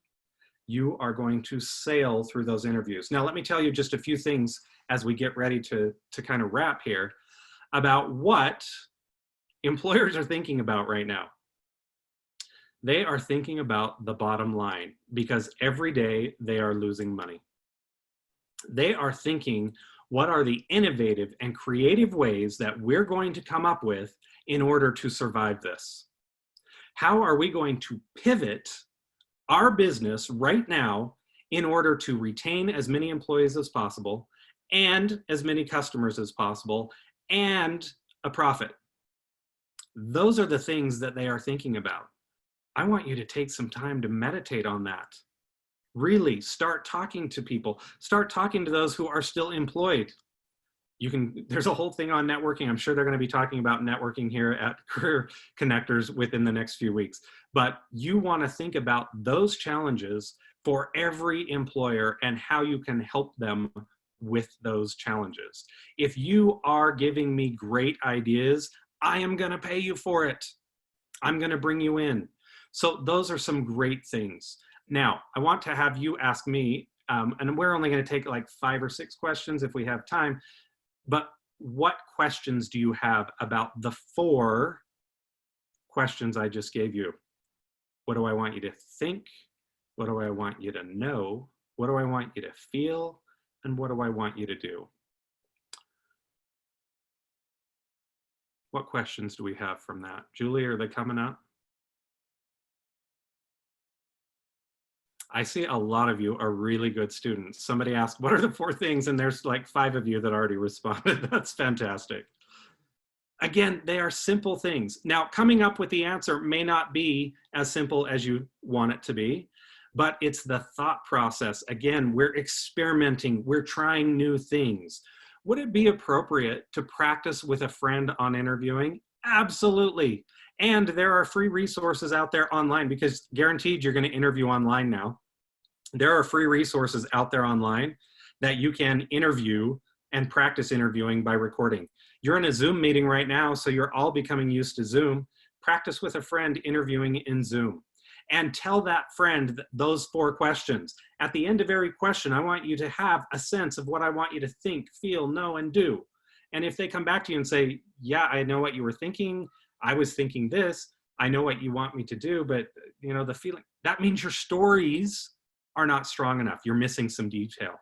you are going to sail through those interviews. Now, let me tell you just a few things as we get ready to kind of wrap here about what employers are thinking about right now. They are thinking about the bottom line because every day they are losing money. They are thinking, what are the innovative and creative ways that we're going to come up with in order to survive this? How are we going to pivot our business right now in order to retain as many employees as possible and as many customers as possible and a profit? Those are the things that they are thinking about. I want you to take some time to meditate on that. Really start talking to people. Start talking to those who are still employed. There's a whole thing on networking. I'm sure they're going to be talking about networking here at Career Connectors within the next few weeks. But you want to think about those challenges for every employer and how you can help them with those challenges. If you are giving me great ideas, I am going to pay you for it. I'm going to bring you in. So those are some great things. Now, I want to have you ask me, and we're only going to take like 5 or 6 questions if we have time, but what questions do you have about the 4 questions I just gave you? What do I want you to think? What do I want you to know? What do I want you to feel? And what do I want you to do? What questions do we have from that? Julie, are they coming up? I see a lot of you are really good students. Somebody asked, what are the 4 things? And there's like 5 of you that already responded. That's fantastic. Again, they are simple things. Now, coming up with the answer may not be as simple as you want it to be, but it's the thought process. Again, we're experimenting, we're trying new things. Would it be appropriate to practice with a friend on interviewing? Absolutely. And there are free resources out there online because guaranteed you're going to interview online now. There are free resources out there online that you can interview and practice interviewing by recording. You're in a Zoom meeting right now, so you're all becoming used to Zoom. Practice with a friend interviewing in Zoom. and tell that friend those 4 questions. At the end of every question, I want you to have a sense of what I want you to think, feel, know, and do. And if they come back to you and say, yeah, I know what you were thinking, I was thinking this, I know what you want me to do, but you know, the feeling, that means your stories are not strong enough. You're missing some detail.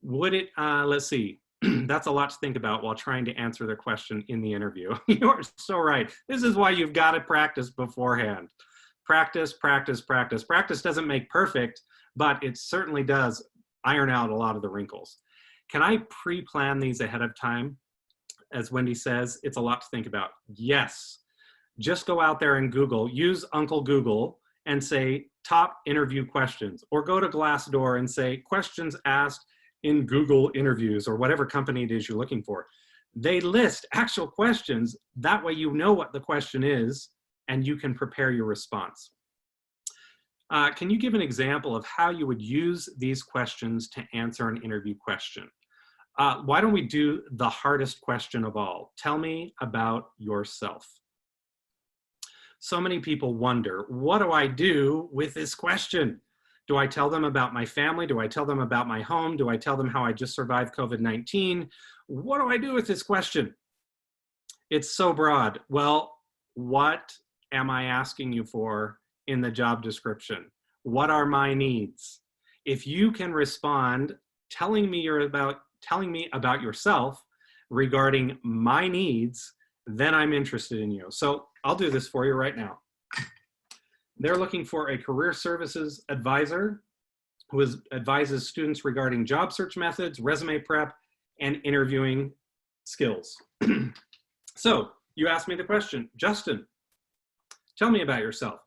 Would it, let's see, that's a lot to think about while trying to answer their question in the interview. You are so right. This is why you've got to practice beforehand. Practice, practice, practice. Practice doesn't make perfect, but it certainly does iron out a lot of the wrinkles. Can I pre-plan these ahead of time? As Wendy says, it's a lot to think about. Yes. Just go out there and Google, use Uncle Google and say top interview questions, or go to Glassdoor and say questions asked in Google interviews, or whatever company it is you're looking for. They list actual questions. That way you know what the question is and you can prepare your response. Can you give an example of how you would use these questions to answer an interview question? Why don't we do the hardest question of all? Tell me about yourself. So many people wonder, what do I do with this question? Do I tell them about my family? Do I tell them about my home? Do I tell them how I just survived COVID-19? What do I do with this question? It's so broad. Well, what am I asking you for in the job description? What are my needs? If you can respond telling me about yourself regarding my needs, then I'm interested in you. So I'll do this for you right now. They're looking for a career services advisor who advises students regarding job search methods, resume prep, and interviewing skills. So you asked me the question, Justin, tell me about yourself.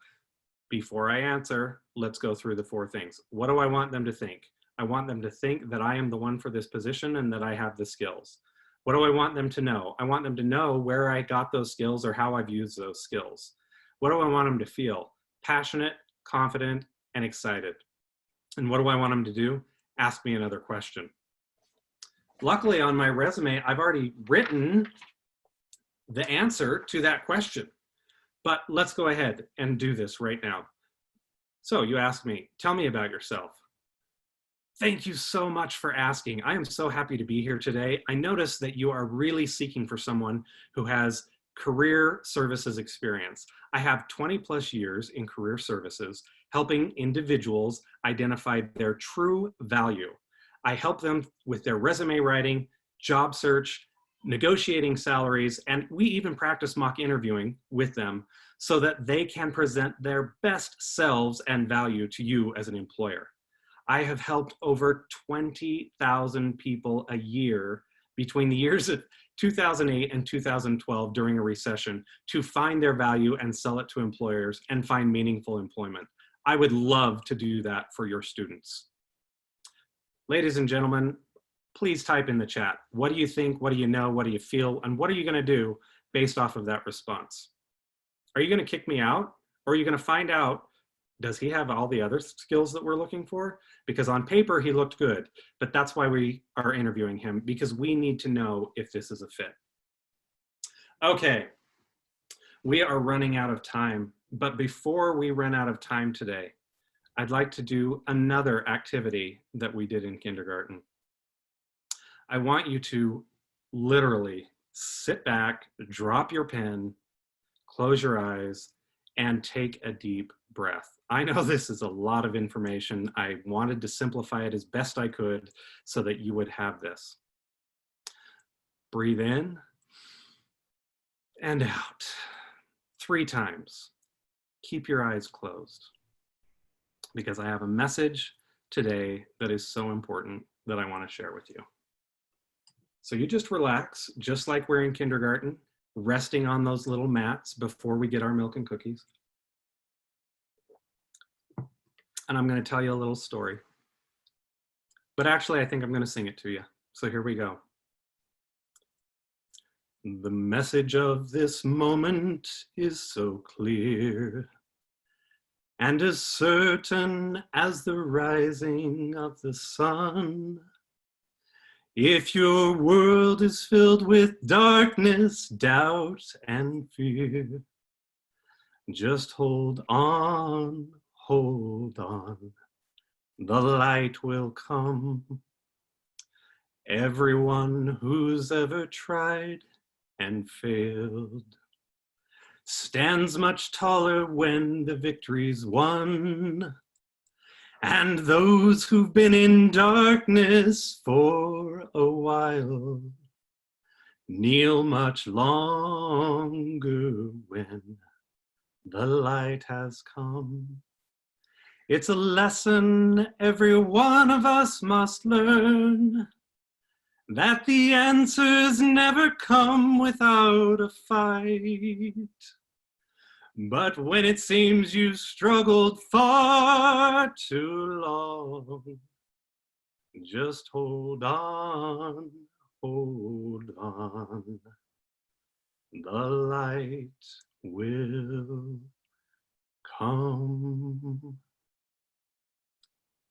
Before I answer, let's go through the 4 things. What do I want them to think? I want them to think that I am the one for this position and that I have the skills. What do I want them to know? I want them to know where I got those skills or how I've used those skills. What do I want them to feel? Passionate, confident, and excited. And what do I want them to do? Ask me another question. Luckily on my resume, I've already written the answer to that question. But let's go ahead and do this right now. So you ask me, tell me about yourself. Thank you so much for asking. I am so happy to be here today. I notice that you are really seeking for someone who has career services experience. I have 20+ years in career services, helping individuals identify their true value. I help them with their resume writing, job search, negotiating salaries, and we even practice mock interviewing with them so that they can present their best selves and value to you as an employer. I have helped over 20,000 people a year between the years of 2008 and 2012 during a recession to find their value and sell it to employers and find meaningful employment. I would love to do that for your students. Ladies and gentlemen, please type in the chat. What do you think? What do you know? What do you feel? And what are you going to do based off of that response? Are you going to kick me out? Or are you going to find out, does he have all the other skills that we're looking for? Because on paper, he looked good, but that's why we are interviewing him, because we need to know if this is a fit. Okay, we are running out of time, but before we run out of time today, I'd like to do another activity that we did in kindergarten. I want you to literally sit back, drop your pen, close your eyes, and take a deep breath. I know this is a lot of information. I wanted to simplify it as best I could so that you would have this. Breathe in and out 3 times. Keep your eyes closed because I have a message today that is so important that I want to share with you. So you just relax, just like we're in kindergarten, resting on those little mats before we get our milk and cookies. And I'm going to tell you a little story. But actually, I think I'm going to sing it to you. So here we go. The message of this moment is so clear and as certain as the rising of the sun. If your world is filled with darkness, doubt, and fear, Just hold on, hold on. The light will come. Everyone who's ever tried and failed stands much taller when the victory's won. And those who've been in darkness for a while kneel much longer when the light has come. It's a lesson every one of us must learn, that the answers never come without a fight. But when it seems you've struggled far too long, just hold on, hold on. The light will come.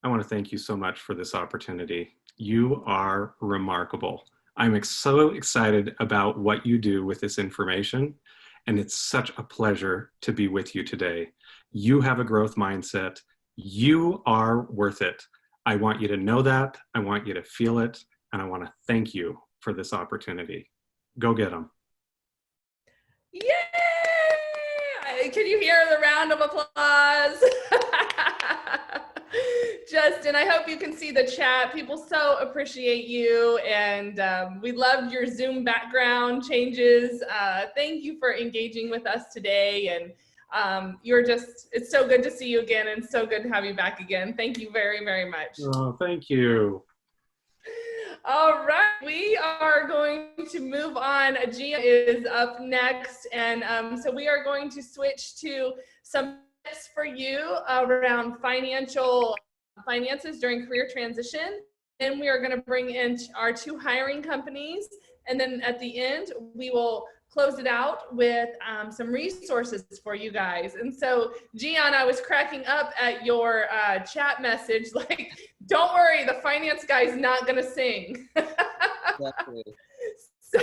I want to thank you so much for this opportunity. You are remarkable. I'm so excited about what you do with this information, and it's such a pleasure to be with you today. You have a growth mindset. You are worth it. I want you to know that. I want you to feel it, and I want to thank you for this opportunity. Go get them. Yay! Can you hear the round of applause? Justin, I hope you can see the chat. People so appreciate you, and we loved your Zoom background changes. Thank you for engaging with us today, and it's so good to see you again, and so good to have you back again. Thank you very, very much. Oh, thank you. All right, we are going to move on. Gianna is up next, and so we are going to switch to some tips for you around finances during career transition. Then we are going to bring in our 2 hiring companies, and then at the end we will close it out with some resources for you guys. And so, Gianna, I was cracking up at your chat message, like, don't worry, the finance guy's not gonna sing. Exactly. So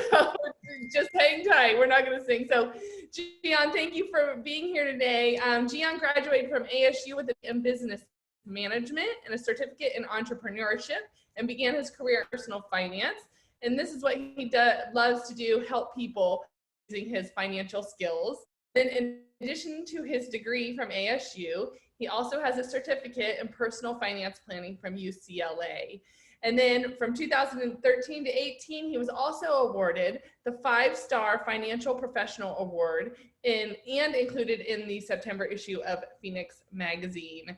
just hang tight, we're not gonna sing. So, Gianna, thank you for being here today. Gianna graduated from ASU with in business management and a certificate in entrepreneurship, and began his career in personal finance. And this is what he loves to do, help people using his financial skills. Then in addition to his degree from ASU, he also has a certificate in personal finance planning from UCLA. And then from 2013 to 18, he was also awarded the 5-star Financial Professional Award and included in the September issue of Phoenix Magazine.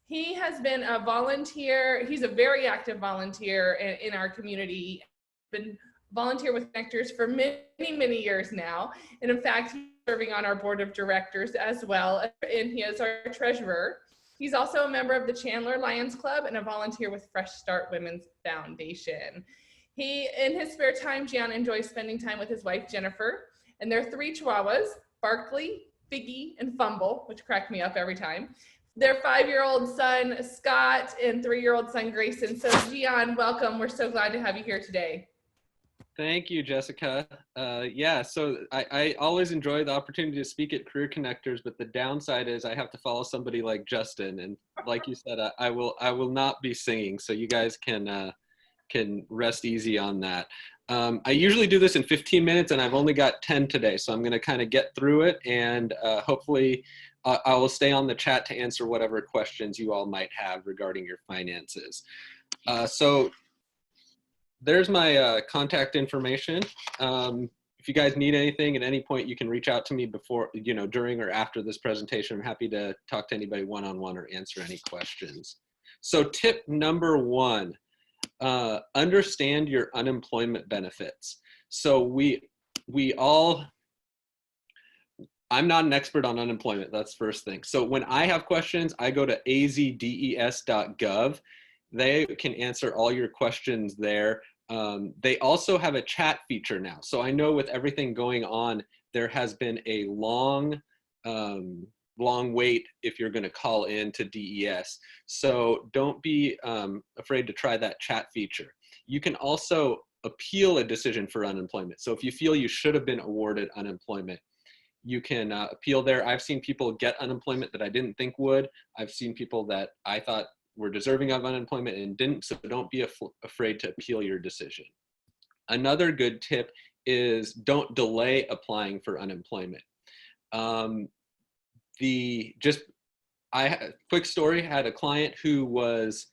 He has been a volunteer. He's a very active volunteer in our community. Been volunteer with Connectors for many, many years now. And in fact, he's serving on our board of directors as well, and he is our treasurer. He's also a member of the Chandler Lions Club and a volunteer with Fresh Start Women's Foundation. In his spare time, Gianna enjoys spending time with his wife, Jennifer, and their 3 chihuahuas, Barkley, Figgy, and Fumble, which crack me up every time. Their 5-year-old son, Scott, and 3-year-old son, Grayson. So Gianna, welcome. We're so glad to have you here today. Thank you, Jessica. Yeah, so I always enjoy the opportunity to speak at Career Connectors, but the downside is I have to follow somebody like Justin, and like you said, I will not be singing, so you guys can rest easy on that. I usually do this in 15 minutes, and I've only got 10 today, so I'm going to kind of get through it, and hopefully I will stay on the chat to answer whatever questions you all might have regarding your finances. So there's my contact information. If you guys need anything at any point, you can reach out to me before, during or after this presentation. I'm happy to talk to anybody one-on-one or answer any questions. So tip number 1, understand your unemployment benefits. So I'm not an expert on unemployment, that's first thing. So when I have questions, I go to azdes.gov. They can answer all your questions there. They also have a chat feature now. So I know with everything going on, there has been a long wait if you're going to call in to DES. So don't be afraid to try that chat feature. You can also appeal a decision for unemployment. So if you feel you should have been awarded unemployment, You can appeal there. I've seen people get unemployment that I didn't think would. I've seen people that I thought were deserving of unemployment and didn't, so don't be afraid to appeal your decision. Another good tip is don't delay applying for unemployment. Quick story, had a client who was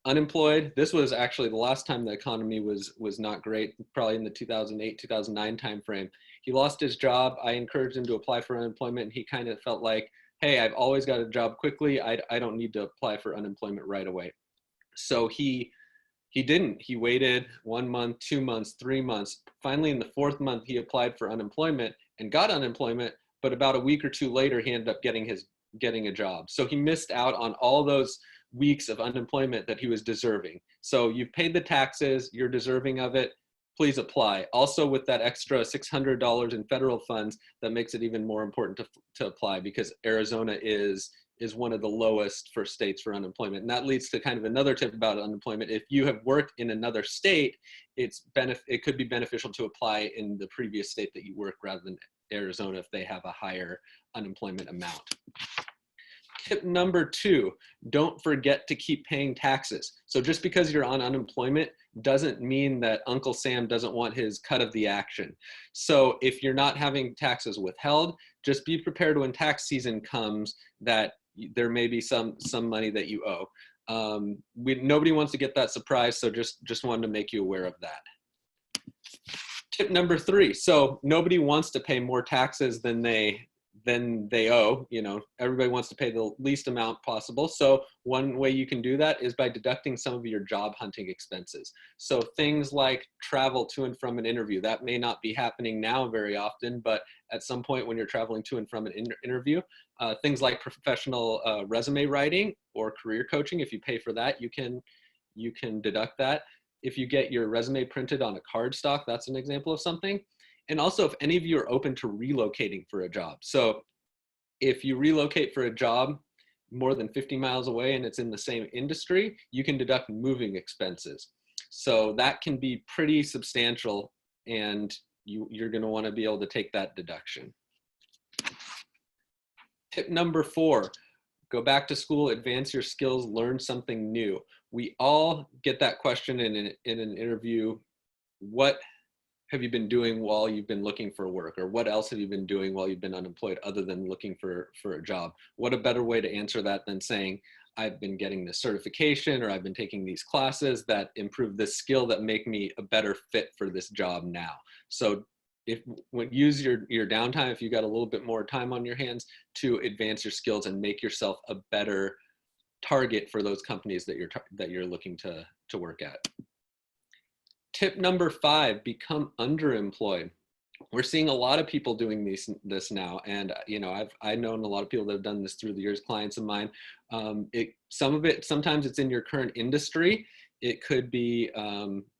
unemployed. This was actually the last time the economy was not great, probably in the 2008, 2009 timeframe. He lost his job. I encouraged him to apply for unemployment, and he kind of felt like, hey, I've always got a job quickly. I don't need to apply for unemployment right away. So he didn't. He waited 1 month, 2 months, 3 months. Finally, in the 4th month, he applied for unemployment and got unemployment, but about a week or 2 later, he ended up getting a job. So he missed out on all those weeks of unemployment that he was deserving. So you've paid the taxes, you're deserving of it, please apply. Also, with that extra $600 in federal funds, that makes it even more important to apply, because Arizona is one of the lowest for states for unemployment. And that leads to kind of another tip about unemployment. If you have worked in another state, it could be beneficial to apply in the previous state that you work rather than Arizona if they have a higher unemployment amount. Tip number 2, don't forget to keep paying taxes. So just because you're on unemployment doesn't mean that Uncle Sam doesn't want his cut of the action. So if you're not having taxes withheld, just be prepared when tax season comes that there may be some money that you owe. Nobody wants to get that surprise, so just wanted to make you aware of that. Tip number 3, so nobody wants to pay more taxes than they owe. You know, everybody wants to pay the least amount possible. So one way you can do that is by deducting some of your job hunting expenses. So things like travel to and from an interview, that may not be happening now very often, but at some point when you're traveling to and from an interview, things like professional resume writing or career coaching, if you pay for that, you can deduct that. If you get your resume printed on a cardstock, that's an example of something. And also, if any of you are open to relocating for a job. So if you relocate for a job more than 50 miles away and it's in the same industry, you can deduct moving expenses. So that can be pretty substantial, and you're going to want to be able to take that deduction. Tip number 4, go back to school, advance your skills, learn something new. We all get that question in an interview. What have you been doing while you've been looking for work? Or what else have you been doing while you've been unemployed other than looking for a job? What a better way to answer that than saying, I've been getting this certification, or I've been taking these classes that improve this skill that make me a better fit for this job now. So use your downtime, if you got a little bit more time on your hands, to advance your skills and make yourself a better target for those companies that you're looking to work at. Tip number 5, become underemployed. We're seeing a lot of people doing this now, and I've known a lot of people that have done this through the years, clients of mine. Sometimes it's in your current industry. It could be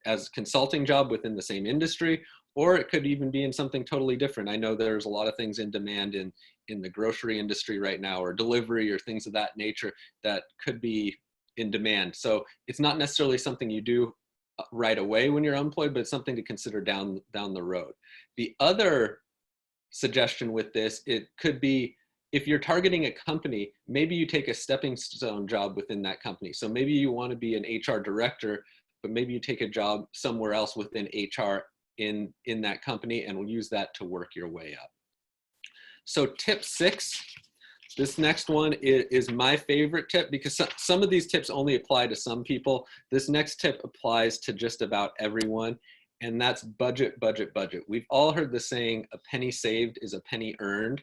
as a consulting job within the same industry, or it could even be in something totally different. I know there's a lot of things in demand in the grocery industry right now, or delivery, or things of that nature that could be in demand. So it's not necessarily something you do right away when you're unemployed, but it's something to consider down the road. The other suggestion with this, it could be, if you're targeting a company, maybe you take a stepping stone job within that company. So maybe you want to be an HR director, but maybe you take a job somewhere else within HR in that company, and will use that to work your way up. So tip 6, this next one is my favorite tip, because some of these tips only apply to some people. This next tip applies to just about everyone, and that's budget, budget, budget. We've all heard the saying, a penny saved is a penny earned,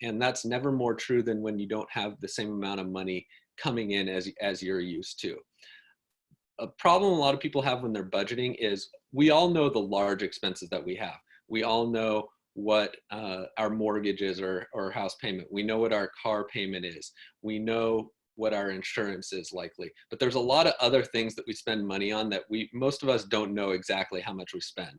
and that's never more true than when you don't have the same amount of money coming in as you're used to. A problem a lot of people have when they're budgeting is, we all know the large expenses that we have. We all know what our mortgage is, or house payment. We know what our car payment is. We know what our insurance is likely. But there's a lot of other things that we spend money on that most of us don't know exactly how much we spend.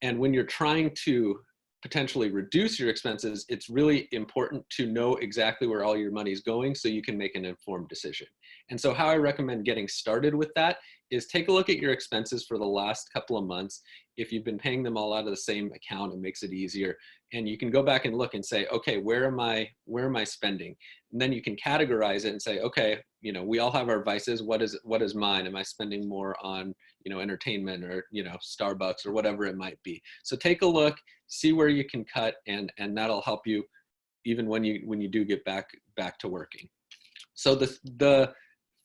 And when you're trying to potentially reduce your expenses, it's really important to know exactly where all your money is going so you can make an informed decision. And so how I recommend getting started with that is take a look at your expenses for the last couple of months. If you've been paying them all out of the same account, it makes it easier. And you can go back and look and say, okay, where am I spending? And then you can categorize it and say, okay, you know, we all have our vices. What is mine? Am I spending more on, you know, entertainment or, you know, Starbucks or whatever it might be? So take a look, see where you can cut, and that'll help you even when you do get back to working. So the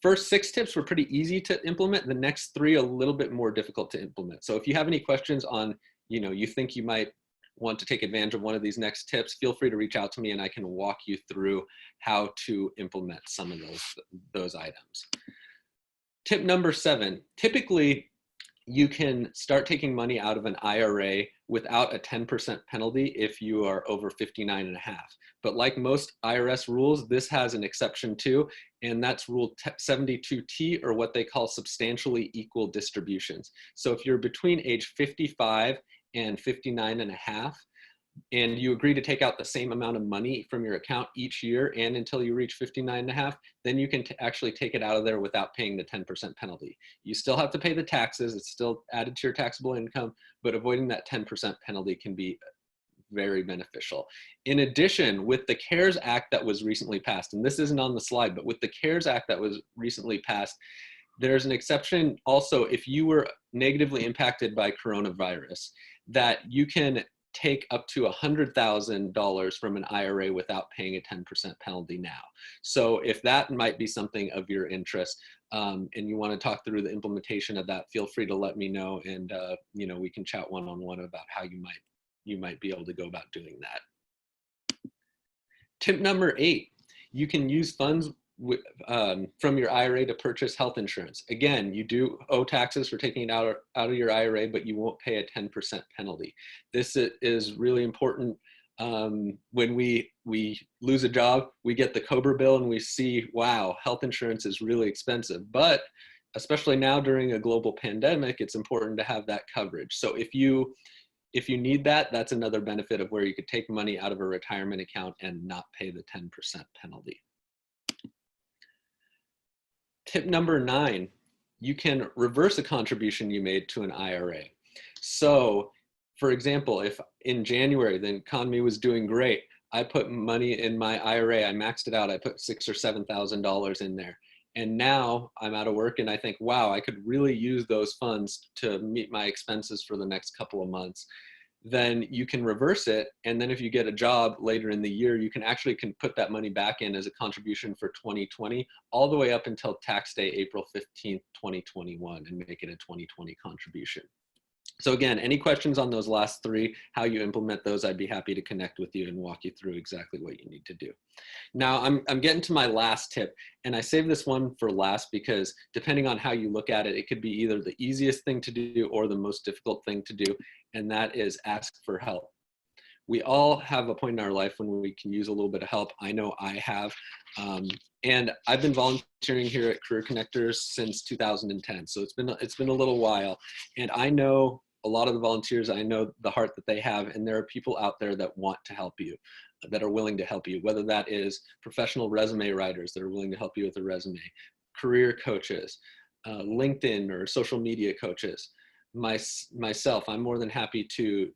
first 6 tips were pretty easy to implement. The next 3 a little bit more difficult to implement. So if you have any questions on, you know, you think you might want to take advantage of one of these next tips, feel free to reach out to me and I can walk you through how to implement some of those items. Tip number 7, typically you can start taking money out of an IRA without a 10% penalty if you are over 59 and a half. But like most IRS rules, this has an exception too, and that's Rule 72T, or what they call substantially equal distributions. So if you're between age 55 and 59 and a half, and you agree to take out the same amount of money from your account each year and until you reach 59 and a half, then you can actually take it out of there without paying the 10% penalty. You still have to pay the taxes. It's still added to your taxable income, but avoiding that 10% penalty can be very beneficial. In addition, with the CARES Act that was recently passed, and this isn't on the slide, but with the CARES Act that was recently passed, there's an exception also if you were negatively impacted by coronavirus, that you can take up to $100,000 from an IRA without paying a 10% penalty now. So if that might be something of your interest, and you want to talk through the implementation of that, feel free to let me know, and you know, we can chat one-on-one about how you might be able to go about doing that. Tip number 8, you can use funds from your IRA to purchase health insurance. Again, you do owe taxes for taking it out of your IRA, but you won't pay a 10% penalty. This is really important. When we lose a job, we get the COBRA bill and we see, wow, health insurance is really expensive. But especially now during a global pandemic, it's important to have that coverage. So if you need that, that's another benefit of where you could take money out of a retirement account and not pay the 10% penalty. Tip number 9, you can reverse a contribution you made to an IRA. So, for example, if in January the economy was doing great, I put money in my IRA, I maxed it out, I put $6,000 or $7,000 in there. And now I'm out of work and I think, wow, I could really use those funds to meet my expenses for the next couple of months. Then you can reverse it. And then if you get a job later in the year, you can put that money back in as a contribution for 2020, all the way up until tax day, April 15th, 2021, and make it a 2020 contribution. So again, any questions on those last 3, how you implement those, I'd be happy to connect with you and walk you through exactly what you need to do. Now I'm getting to my last tip, and I saved this one for last because depending on how you look at it, it could be either the easiest thing to do or the most difficult thing to do, and that is ask for help. We all have a point in our life when we can use a little bit of help. I know I have. And I've been volunteering here at Career Connectors since 2010. So it's been a little while. And I know a lot of the volunteers, I know the heart that they have, and there are people out there that want to help you, that are willing to help you, whether that is professional resume writers that are willing to help you with a resume, career coaches, LinkedIn or social media coaches. Myself, I'm more than happy to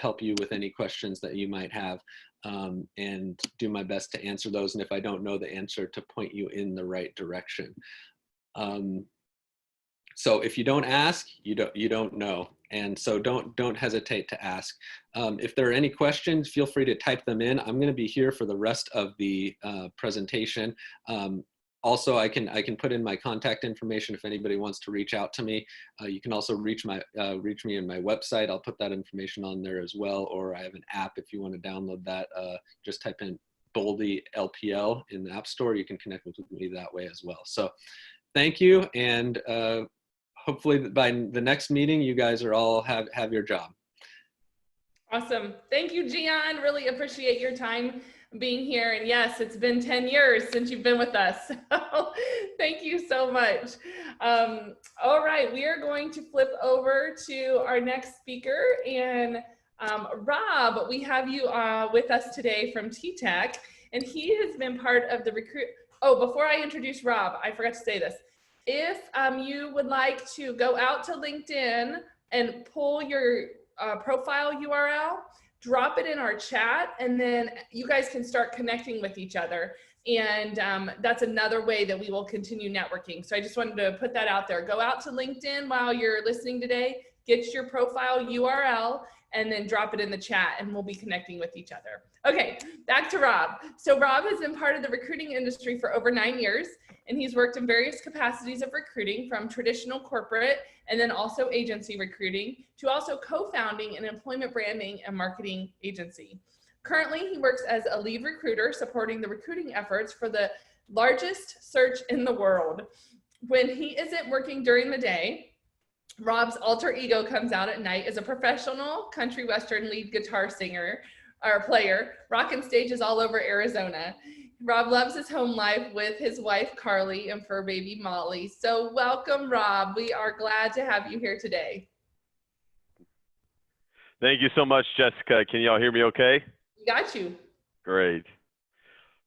help you with any questions that you might have, and do my best to answer those. And if I don't know the answer, to point you in the right direction. So if you don't ask, you don't know. And so don't hesitate to ask. If there are any questions, feel free to type them in. I'm going to be here for the rest of the presentation. Also, I can put in my contact information if anybody wants to reach out to me. You can also reach me in my website. I'll put that information on there as well. Or I have an app if you want to download that. Just type in Boldy LPL in the App Store. You can connect with me that way as well. So thank you. And hopefully by the next meeting, you guys are all have your job. Awesome. Thank you, Gion. Really appreciate your time being here. And yes, it's been 10 years since you've been with us. So thank you so much. All right, we are going to flip over to our next speaker. And Rob, we have you with us today from TTEC, and he has been part of the Oh, before I introduce Rob, I forgot to say this. If you would like to go out to LinkedIn and pull your profile URL, drop it in our chat, and then you guys can start connecting with each other. And that's another way that we will continue networking. So I just wanted to put that out there. Go out to LinkedIn while you're listening today, get your profile URL, and then drop it in the chat, and we'll be connecting with each other. Okay, back to Rob. So Rob has been part of the recruiting industry for over 9 years, and he's worked in various capacities of recruiting, from traditional corporate and then also agency recruiting, to also co-founding an employment branding and marketing agency. Currently, he works as a lead recruiter, supporting the recruiting efforts for the largest search in the world. When he isn't working during the day, Rob's alter ego comes out at night as a professional country western lead guitar singer or player, rocking stages all over Arizona. Rob loves his home life with his wife, Carly, and fur baby, Molly. So welcome, Rob. We are glad to have you here today. Thank you so much, Jessica. Can y'all hear me okay? We got you. Great.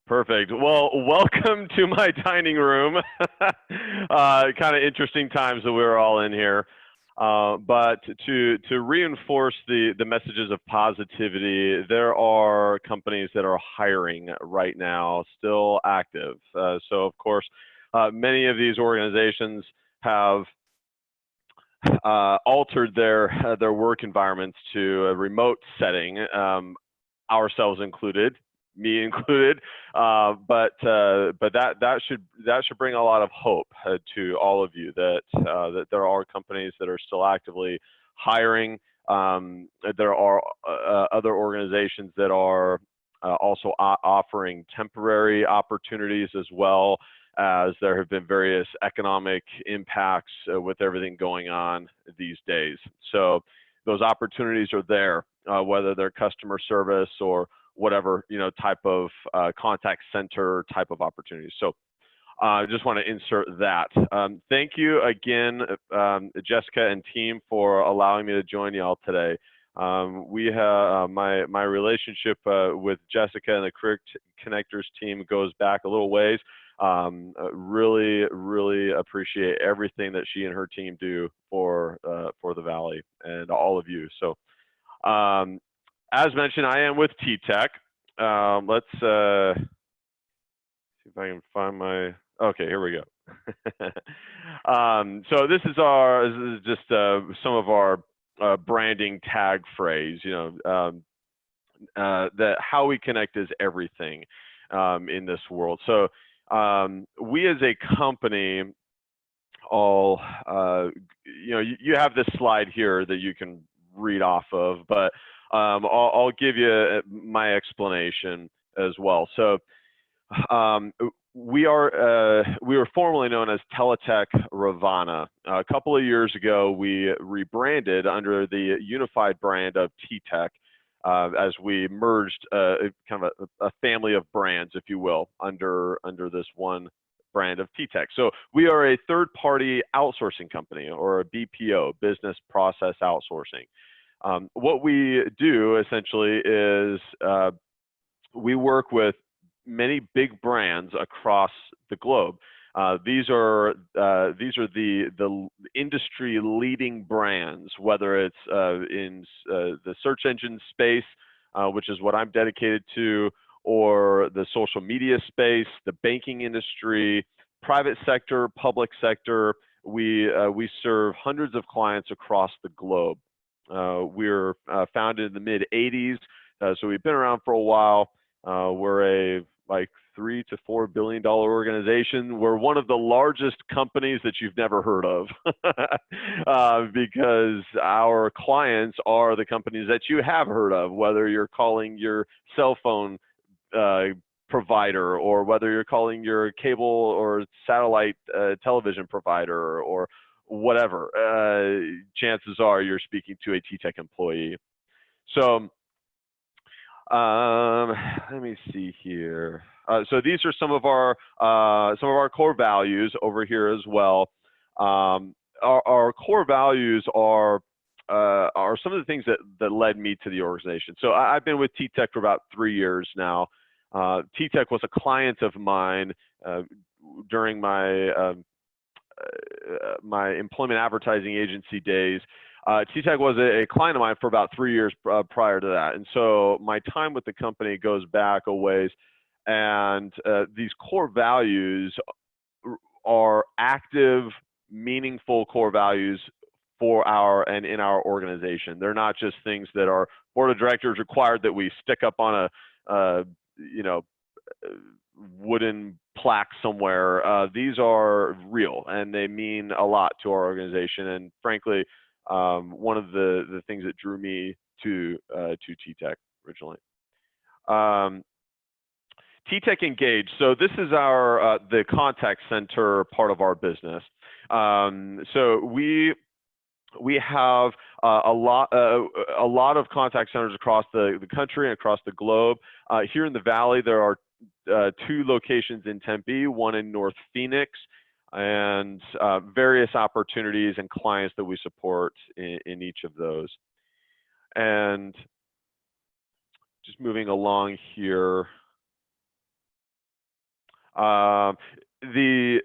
Perfect. Well, welcome to my dining room. Kind of interesting times that we're all in here. But to reinforce the messages of positivity, there are companies that are hiring right now, still active. So of course, many of these organizations have altered their work environments to a remote setting, ourselves included, me included, but that should bring a lot of hope to all of you that there are companies that are still actively hiring. There are other organizations that are also offering temporary opportunities, as well as there have been various economic impacts with everything going on these days. So those opportunities are there, whether they're customer service or whatever, type of contact center type of opportunities. So I just want to insert that. Thank you again, Jessica and team, for allowing me to join y'all today. We have my relationship with Jessica and the Career Connectors team goes back a little ways. Really appreciate everything that she and her team do for the Valley and all of you. So as mentioned, I am with TTEC. Let's see if I can find my, okay, here we go. So this is just some of our branding tag phrase, that how we connect is everything in this world. So we as a company, you have this slide here that you can read off of, but I'll give you my explanation as well. So we were formerly known as Teletech Ravana. A couple of years ago, we rebranded under the unified brand of TTEC as we merged kind of a family of brands, if you will, under this one brand of TTEC. So we are a third-party outsourcing company, or a BPO, business process outsourcing. What we do essentially is we work with many big brands across the globe. These are the industry leading brands, whether it's in the search engine space, which is what I'm dedicated to, or the social media space, the banking industry, private sector, public sector. We serve hundreds of clients across the globe. We're founded in the mid 80s, so we've been around for a while. We're a $3 to $4 billion organization. We're one of the largest companies that you've never heard of because our clients are the companies that you have heard of, whether you're calling your cell phone provider, or whether you're calling your cable or satellite television provider, or whatever. Chances are you're speaking to a TTEC employee. So let me see here. So these are some of our core values over here as well. Our core values are some of the things that led me to the organization. So I've been with TTEC for about 3 years now. TTEC was a client of mine during my my employment advertising agency days. TTEC was a client of mine for about 3 years prior to that. And so my time with the company goes back a ways. And these core values are active, meaningful core values for and in our organization. They're not just things that our board of directors required that we stick up on a you know, wooden plaque somewhere. These are real and they mean a lot to our organization. And frankly, one of the things that drew me to TTEC originally. TTEC Engage. So this is our the contact center part of our business. So we have a lot of contact centers across the country and across the globe. Here in the Valley, there are 2 locations in Tempe, one in North Phoenix, and various opportunities and clients that we support in each of those. And just moving along here, the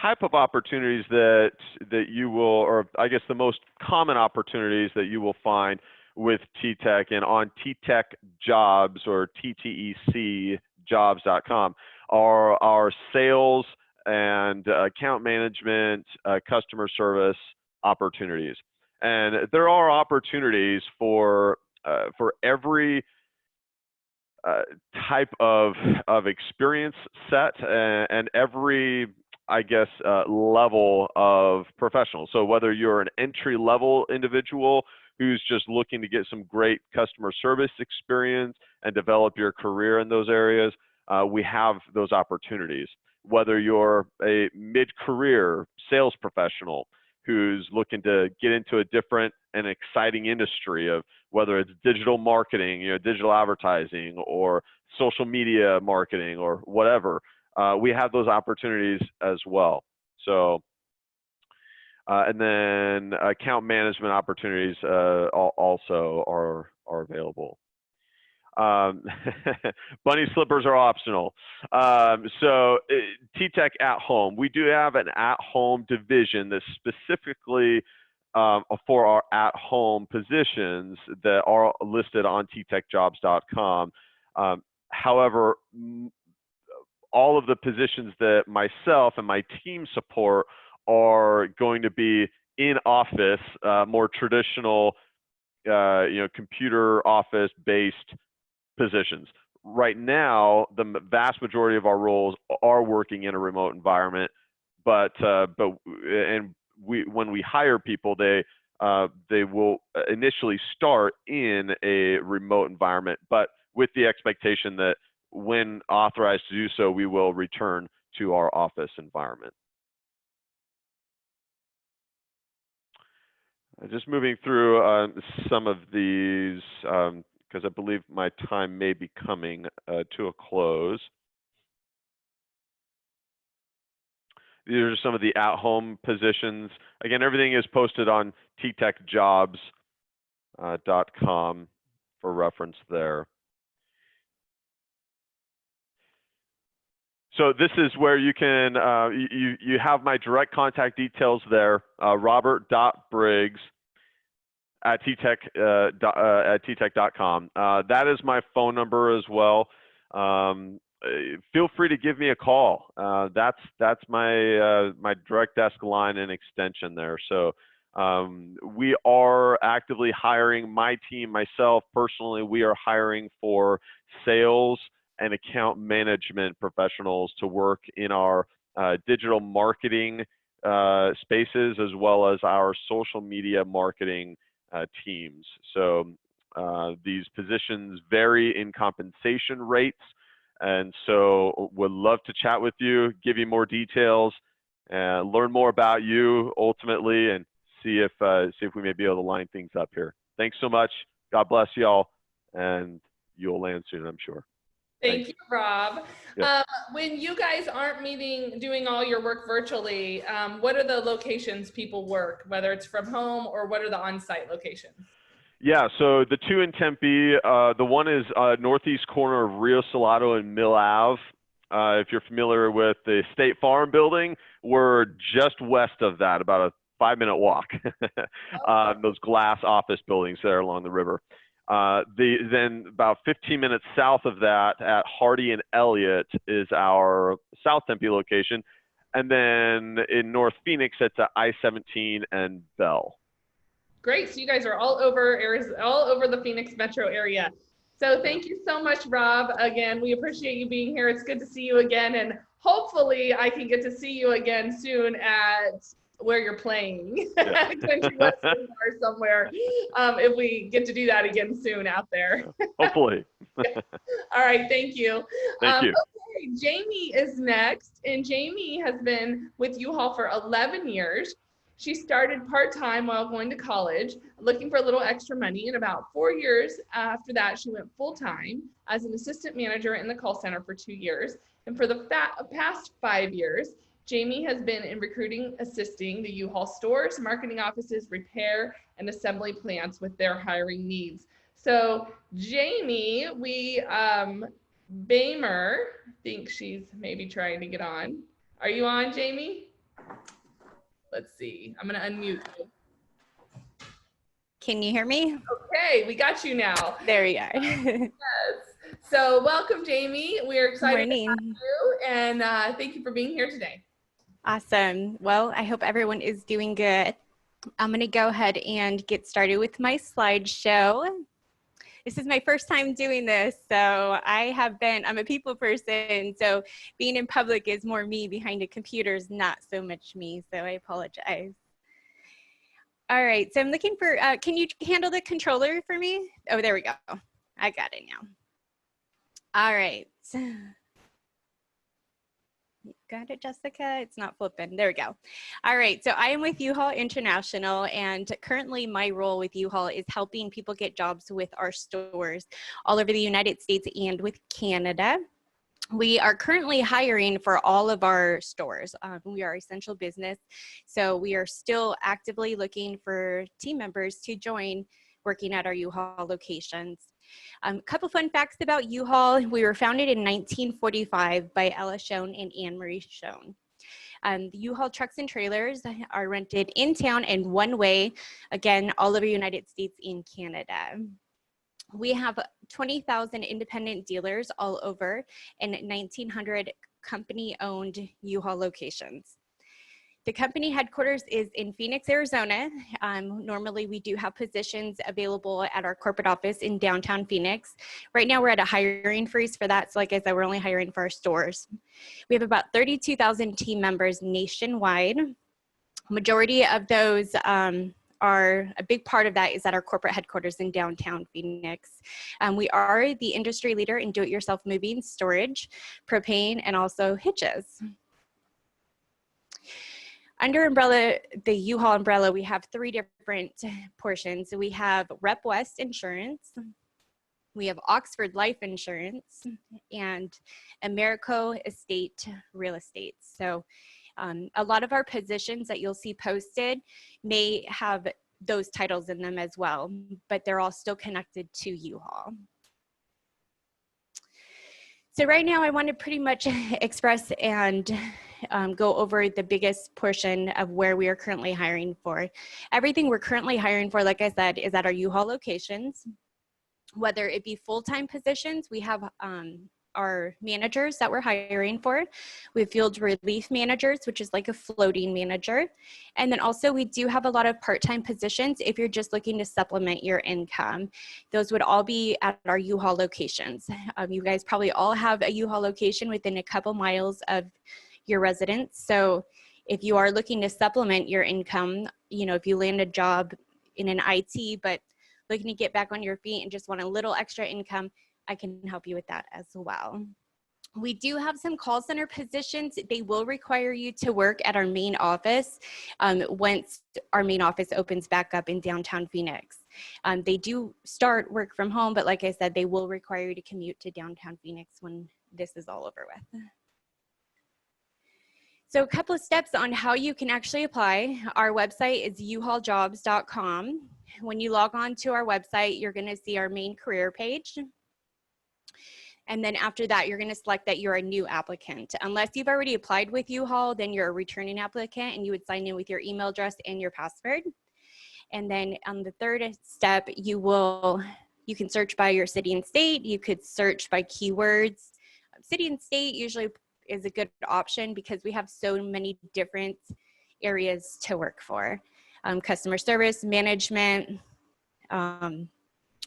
type of opportunities that you will, or I guess the most common opportunities that you will find with TTEC and on TTEC Jobs or TTEC jobs.com are our sales and account management, customer service opportunities. And there are opportunities for every type of experience set and every, I guess, level of professional. So whether you're an entry-level individual who's just looking to get some great customer service experience and develop your career in those areas, we have those opportunities. Whether you're a mid-career sales professional who's looking to get into a different and exciting industry of whether it's digital marketing, digital advertising, or social media marketing, or whatever, we have those opportunities as well. So, and then account management opportunities also are available. Bunny slippers are optional. So TTEC at home, we do have an at-home division that's specifically for our at-home positions that are listed on ttecjobs.com. However, all of the positions that myself and my team support are going to be in office, more traditional, computer office-based positions. Right now, the vast majority of our roles are working in a remote environment, when we hire people, they will initially start in a remote environment, but with the expectation that when authorized to do so, we will return to our office environment. Just moving through some of these, because I believe my time may be coming to a close. These are some of the at-home positions. Again, everything is posted on ttecjobs.com for reference there. So this is where you can, you have my direct contact details there, robert.briggs@ttec.com. That is my phone number as well. Feel free to give me a call. That's my my direct desk line and extension there. So we are actively hiring. My team, myself personally, we are hiring for sales and account management professionals to work in our digital marketing spaces, as well as our social media marketing teams. So these positions vary in compensation rates, and so would love to chat with you, give you more details, and learn more about you ultimately, and see if we may be able to line things up here. Thanks so much. God bless y'all, and you'll land soon, I'm sure. Thank you, Rob. Yeah. When you guys aren't doing all your work virtually, what are the locations people work, whether it's from home, or what are the on-site locations? Yeah, so the 2 in Tempe, the one is northeast corner of Rio Salado and Mill Ave. If you're familiar with the State Farm building, we're just west of that, about a 5-minute walk. Those glass office buildings there along the river. Then about 15 minutes south of that at Hardy and Elliott is our South Tempe location. And then in North Phoenix, it's at I-17 and Bell. Great. So you guys are all over the Phoenix metro area. So thank you so much, Rob. Again, we appreciate you being here. It's good to see you again. And hopefully I can get to see you again soon at where you're playing, Country Western or somewhere, if we get to do that again soon out there. Hopefully. Yeah. All right. Thank you. Thank you. Okay, Jamie is next. And Jamie has been with U-Haul for 11 years. She started part-time while going to college, looking for a little extra money. And about 4 years after that, she went full-time as an assistant manager in the call center for 2 years. And for the past 5 years, Jamie has been in recruiting, assisting the U-Haul stores, marketing offices, repair, and assembly plants with their hiring needs. So Jamie, Bamer, think she's maybe trying to get on. Are you on, Jamie? Let's see. I'm going to unmute you. Can you hear me? Okay, we got you now. There we are. Yes. So welcome, Jamie. We're excited to have you, and thank you for being here today. Awesome. Well, I hope everyone is doing good. I'm going to go ahead and get started with my slideshow. This is my first time doing this, so I'm a people person, so being in public is more me. Behind a computer is not so much me, so I apologize. All right, so I'm looking for, can you handle the controller for me? Oh, there we go. I got it now. All right. Got it, Jessica? It's not flipping. There we go. All right. So I am with U-Haul International, and currently my role with U-Haul is helping people get jobs with our stores all over the United States and with Canada. We are currently hiring for all of our stores. We are essential business, so we are still actively looking for team members to join working at our U-Haul locations. A couple fun facts about U-Haul. We were founded in 1945 by Ella Schoen and Anne Marie Schoen. The U-Haul trucks and trailers are rented in town and one way, again, all over the United States and Canada. We have 20,000 independent dealers all over and 1,900 company-owned U-Haul locations. The company headquarters is in Phoenix, Arizona. Normally we do have positions available at our corporate office in downtown Phoenix. Right now we're at a hiring freeze for that. So like I said, we're only hiring for our stores. We have about 32,000 team members nationwide. Majority of those are, a big part of that is at our corporate headquarters in downtown Phoenix. We are the industry leader in do-it-yourself moving, storage, propane, and also hitches. Under umbrella, the U-Haul umbrella, we have 3 different portions. We have Rep West Insurance, we have Oxford Life Insurance, and Americo Estate Real Estate. So a lot of our positions that you'll see posted may have those titles in them as well, but they're all still connected to U-Haul. So right now I want to pretty much express and go over the biggest portion of where we are currently hiring for. Everything we're currently hiring for, like I said, is at our U-Haul locations. Whether it be full-time positions, we have our managers that we're hiring for. We have field relief managers, which is like a floating manager. And then also we do have a lot of part-time positions if you're just looking to supplement your income. Those would all be at our U-Haul locations. You guys probably all have a U-Haul location within a couple miles of your residence. So if you are looking to supplement your income, you know, if you land a job in an IT, but looking to get back on your feet and just want a little extra income, I can help you with that as well. We do have some call center positions. They will require you to work at our main office once our main office opens back up in downtown Phoenix. They do start work from home, but like I said, they will require you to commute to downtown Phoenix when this is all over with. So a couple of steps on how you can actually apply. Our website is uhauljobs.com. When you log on to our website, you're going to see our main career page. And then after that, you're going to select that you're a new applicant. Unless you've already applied with U-Haul, then you're a returning applicant, and you would sign in with your email address and your password. And then on the third step, you can search by your city and state. You could search by keywords. City and state usually is a good option because we have so many different areas to work for. Customer service, management,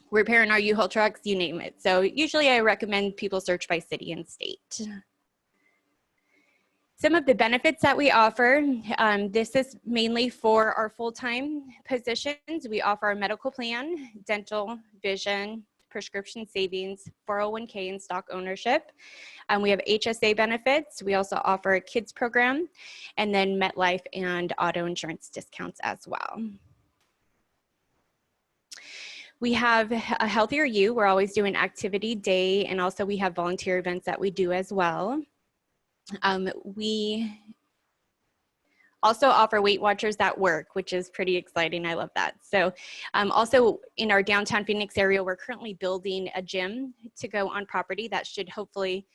repairing our U-Haul trucks, you name it. So usually I recommend people search by city and state. Some of the benefits that we offer, this is mainly for our full-time positions. We offer a medical plan, dental, vision, prescription savings, 401k, and stock ownership. We have HSA benefits. We also offer a kids program, and then MetLife and auto insurance discounts as well. We have a Healthier You. We're always doing activity day, and also we have volunteer events that we do as well. We also offer Weight Watchers that work, which is pretty exciting. I love that. So also in our downtown Phoenix area, we're currently building a gym to go on property that should hopefully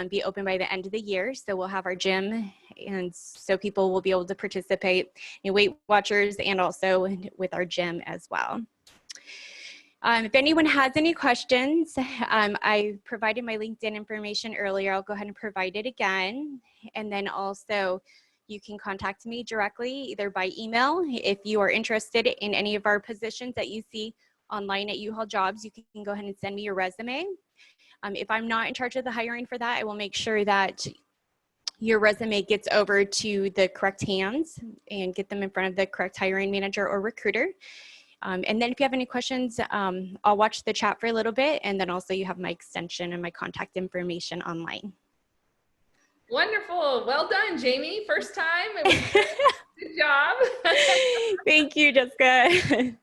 be open by the end of the year. So we'll have our gym, and so people will be able to participate in Weight Watchers and also with our gym as well. If anyone has any questions, I provided my LinkedIn information earlier. I'll go ahead and provide it again. And then also you can contact me directly, either by email. If you are interested in any of our positions that you see online at U-Haul Jobs, you can go ahead and send me your resume. If I'm not in charge of the hiring for that, I will make sure that your resume gets over to the correct hands and get them in front of the correct hiring manager or recruiter. And then if you have any questions, I'll watch the chat for a little bit, and then also you have my extension and my contact information online. Wonderful. Well done, Jamie. First time. It was good job. Thank you, Jessica.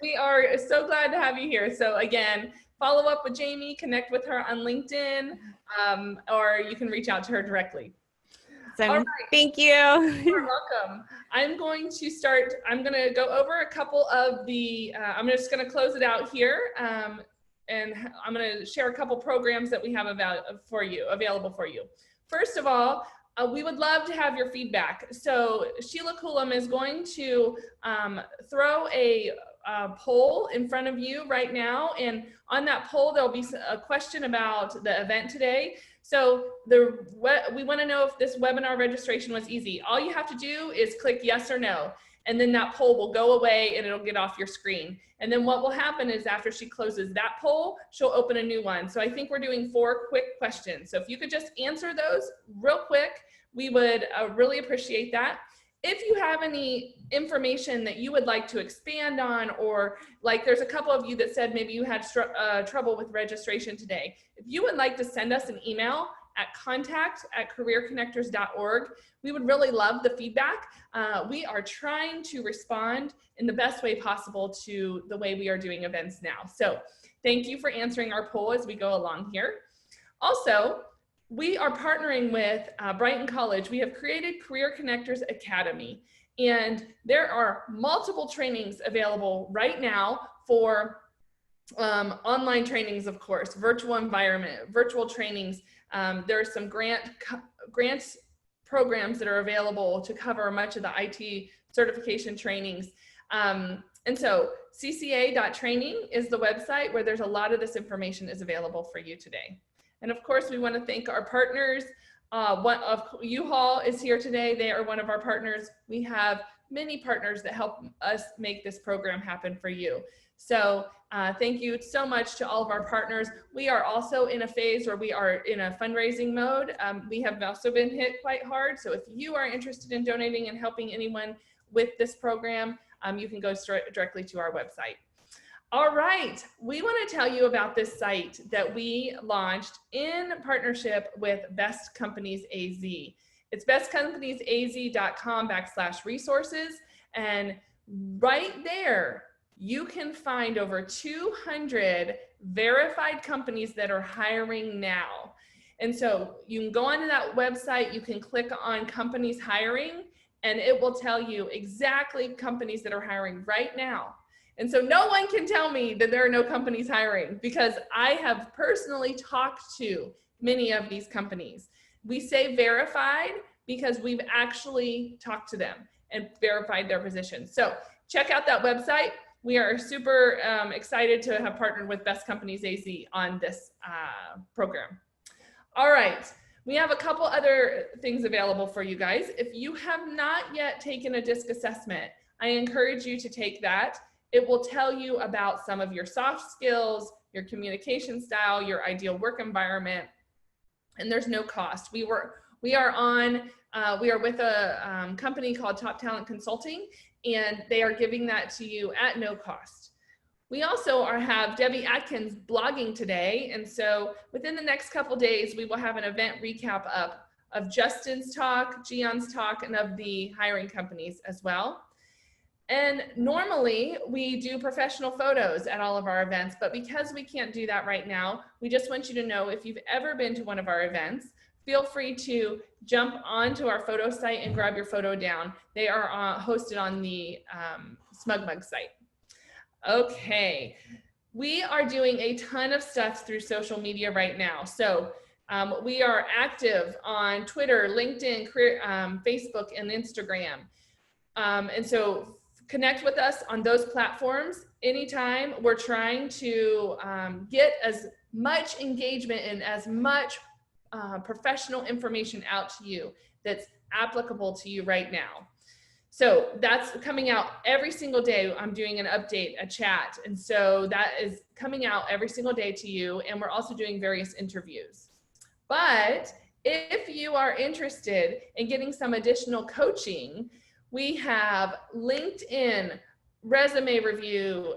We are so glad to have you here. So again, follow up with Jamie, connect with her on LinkedIn, or you can reach out to her directly. So, all right. Thank you. You're welcome. I'm going to go over a couple of the, I'm just going to close it out here. And I'm going to share a couple programs that we have available for you. First of all, we would love to have your feedback. So Sheila Coulomb is going to throw a poll in front of you right now. And on that poll, there'll be a question about the event today. So we want to know if this webinar registration was easy. All you have to do is click yes or no, and then that poll will go away and it'll get off your screen. And then what will happen is after she closes that poll, she'll open a new one. So I think we're doing 4 quick questions. So if you could just answer those real quick, we would really appreciate that. If you have any information that you would like to expand on, or like there's a couple of you that said maybe you had trouble with registration today. If you would like to send us an email at contact@careerconnectors.org, we would really love the feedback. We are trying to respond in the best way possible to the way we are doing events now. So thank you for answering our poll as we go along here. Also, we are partnering with Brighton College. We have created Career Connectors Academy, and there are multiple trainings available right now for online trainings, of course, virtual environment, virtual trainings. There are some grants programs that are available to cover much of the IT certification trainings. And so cca.training is the website where there's a lot of this information is available for you today. And of course, we want to thank our partners. One of U-Haul is here today. They are one of our partners. We have many partners that help us make this program happen for you. So thank you so much to all of our partners. We are also in a phase where we are in a fundraising mode. We have also been hit quite hard. So if you are interested in donating and helping anyone with this program, you can go directly to our website. All right, we want to tell you about this site that we launched in partnership with Best Companies AZ. It's bestcompaniesaz.com/resources, and right there you can find over 200 verified companies that are hiring now. And so you can go onto that website, you can click on companies hiring, and it will tell you exactly companies that are hiring right now. And so no one can tell me that there are no companies hiring, because I have personally talked to many of these companies. We say verified because we've actually talked to them and verified their positions. So check out that website. We are super excited to have partnered with Best Companies AZ on this program. All right, we have a couple other things available for you guys. If you have not yet taken a DISC assessment, I encourage you to take that. It will tell you about some of your soft skills, your communication style, your ideal work environment, and there's no cost. We are with a company called Top Talent Consulting, and they are giving that to you at no cost. We also have Debbie Atkins blogging today, and so within the next couple days, we will have an event recap up of Justin's talk, Gion's talk, and of the hiring companies as well. And normally we do professional photos at all of our events, but because we can't do that right now, we just want you to know, if you've ever been to one of our events, feel free to jump onto our photo site and grab your photo down. They are hosted on the SmugMug site. Okay, we are doing a ton of stuff through social media right now. So we are active on Twitter, LinkedIn, Facebook, and Instagram. And so connect with us on those platforms anytime. We're trying to get as much engagement and as much professional information out to you that's applicable to you right now. So that's coming out every single day. I'm doing an update, a chat. And so that is coming out every single day to you. And we're also doing various interviews. But if you are interested in getting some additional coaching, we have LinkedIn, resume review,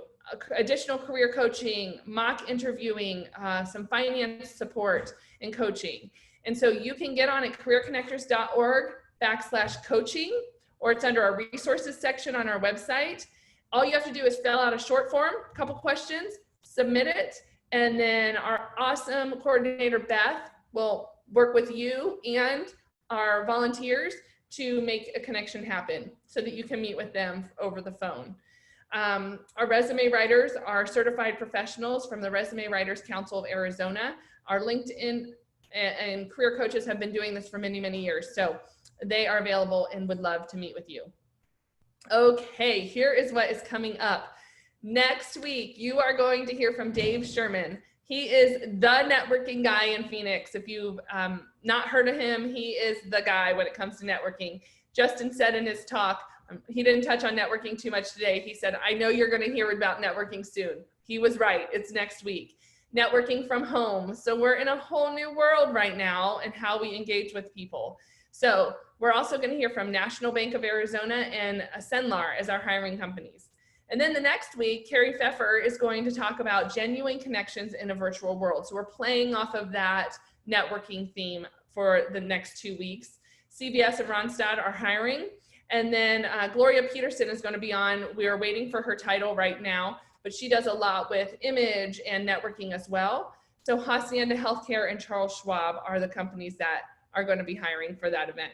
additional career coaching, mock interviewing, some finance support and coaching. And so you can get on at careerconnectors.org/coaching, or it's under our resources section on our website. All you have to do is fill out a short form, a couple questions, submit it, and then our awesome coordinator, Beth, will work with you and our volunteers to make a connection happen so that you can meet with them over the phone. Our resume writers are certified professionals from the Resume Writers Council of Arizona. Our LinkedIn and career coaches have been doing this for many, many years. So they are available and would love to meet with you. Okay, here is what is coming up. Next week, you are going to hear from Dave Sherman. He is the networking guy in Phoenix. If you've not heard of him, he is the guy when it comes to networking. Justin said in his talk, he didn't touch on networking too much today. He said, I know you're going to hear about networking soon. He was right. It's next week. Networking from home. So we're in a whole new world right now and how we engage with people. So we're also going to hear from National Bank of Arizona and Cenlar as our hiring companies. And then the next week, Carrie Pfeffer is going to talk about genuine connections in a virtual world. So we're playing off of that networking theme for the next 2 weeks. CBS and Ronstadt are hiring. And then Gloria Peterson is going to be on. We are waiting for her title right now, but she does a lot with image and networking as well. So Hacienda Healthcare and Charles Schwab are the companies that are going to be hiring for that event.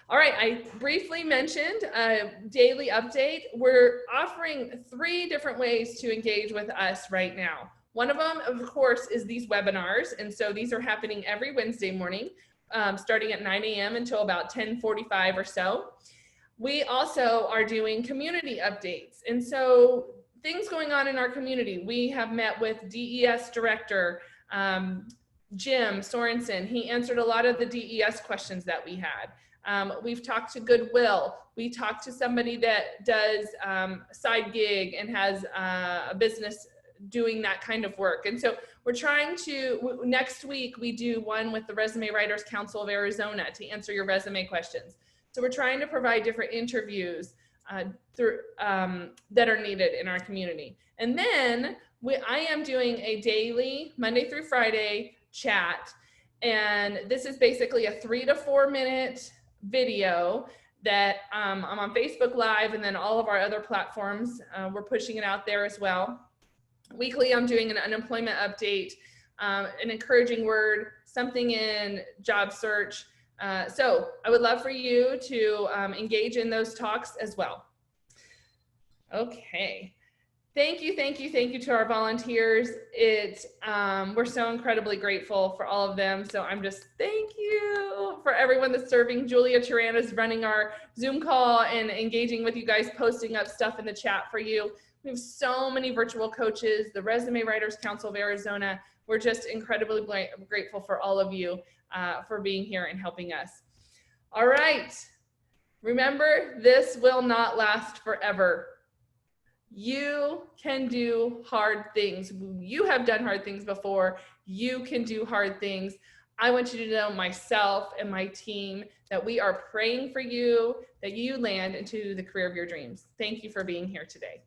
All right, I briefly mentioned a daily update. We're offering 3 different ways to engage with us right now. One of them, of course, is these webinars. And so these are happening every Wednesday morning, starting at 9 a.m. until about 10:45 or so. We also are doing community updates. And so things going on in our community. We have met with DES Director, Jim Sorensen. He answered a lot of the DES questions that we had. We've talked to Goodwill. We talked to somebody that does side gig and has a business doing that kind of work. And so we're trying to, next week, we do one with the Resume Writers Council of Arizona to answer your resume questions. So we're trying to provide different interviews that are needed in our community. And then I am doing a daily, Monday through Friday chat. And this is basically a 3 to 4 minute video that I'm on Facebook Live, and then all of our other platforms, we're pushing it out there as well. Weekly, I'm doing an unemployment update, an encouraging word, something in job search. So I would love for you to engage in those talks as well. Okay, Thank you to our volunteers. We're so incredibly grateful for all of them. So I'm just, thank you for everyone that's serving. Julia Tirana is running our Zoom call and engaging with you guys, posting up stuff in the chat for you. We have so many virtual coaches, the Resume Writers Council of Arizona. We're just incredibly grateful for all of you for being here and helping us. All right. Remember, this will not last forever. You can do hard things. You have done hard things before. You can do hard things. I want you to know, myself and my team, that we are praying for you, that you land into the career of your dreams. Thank you for being here today.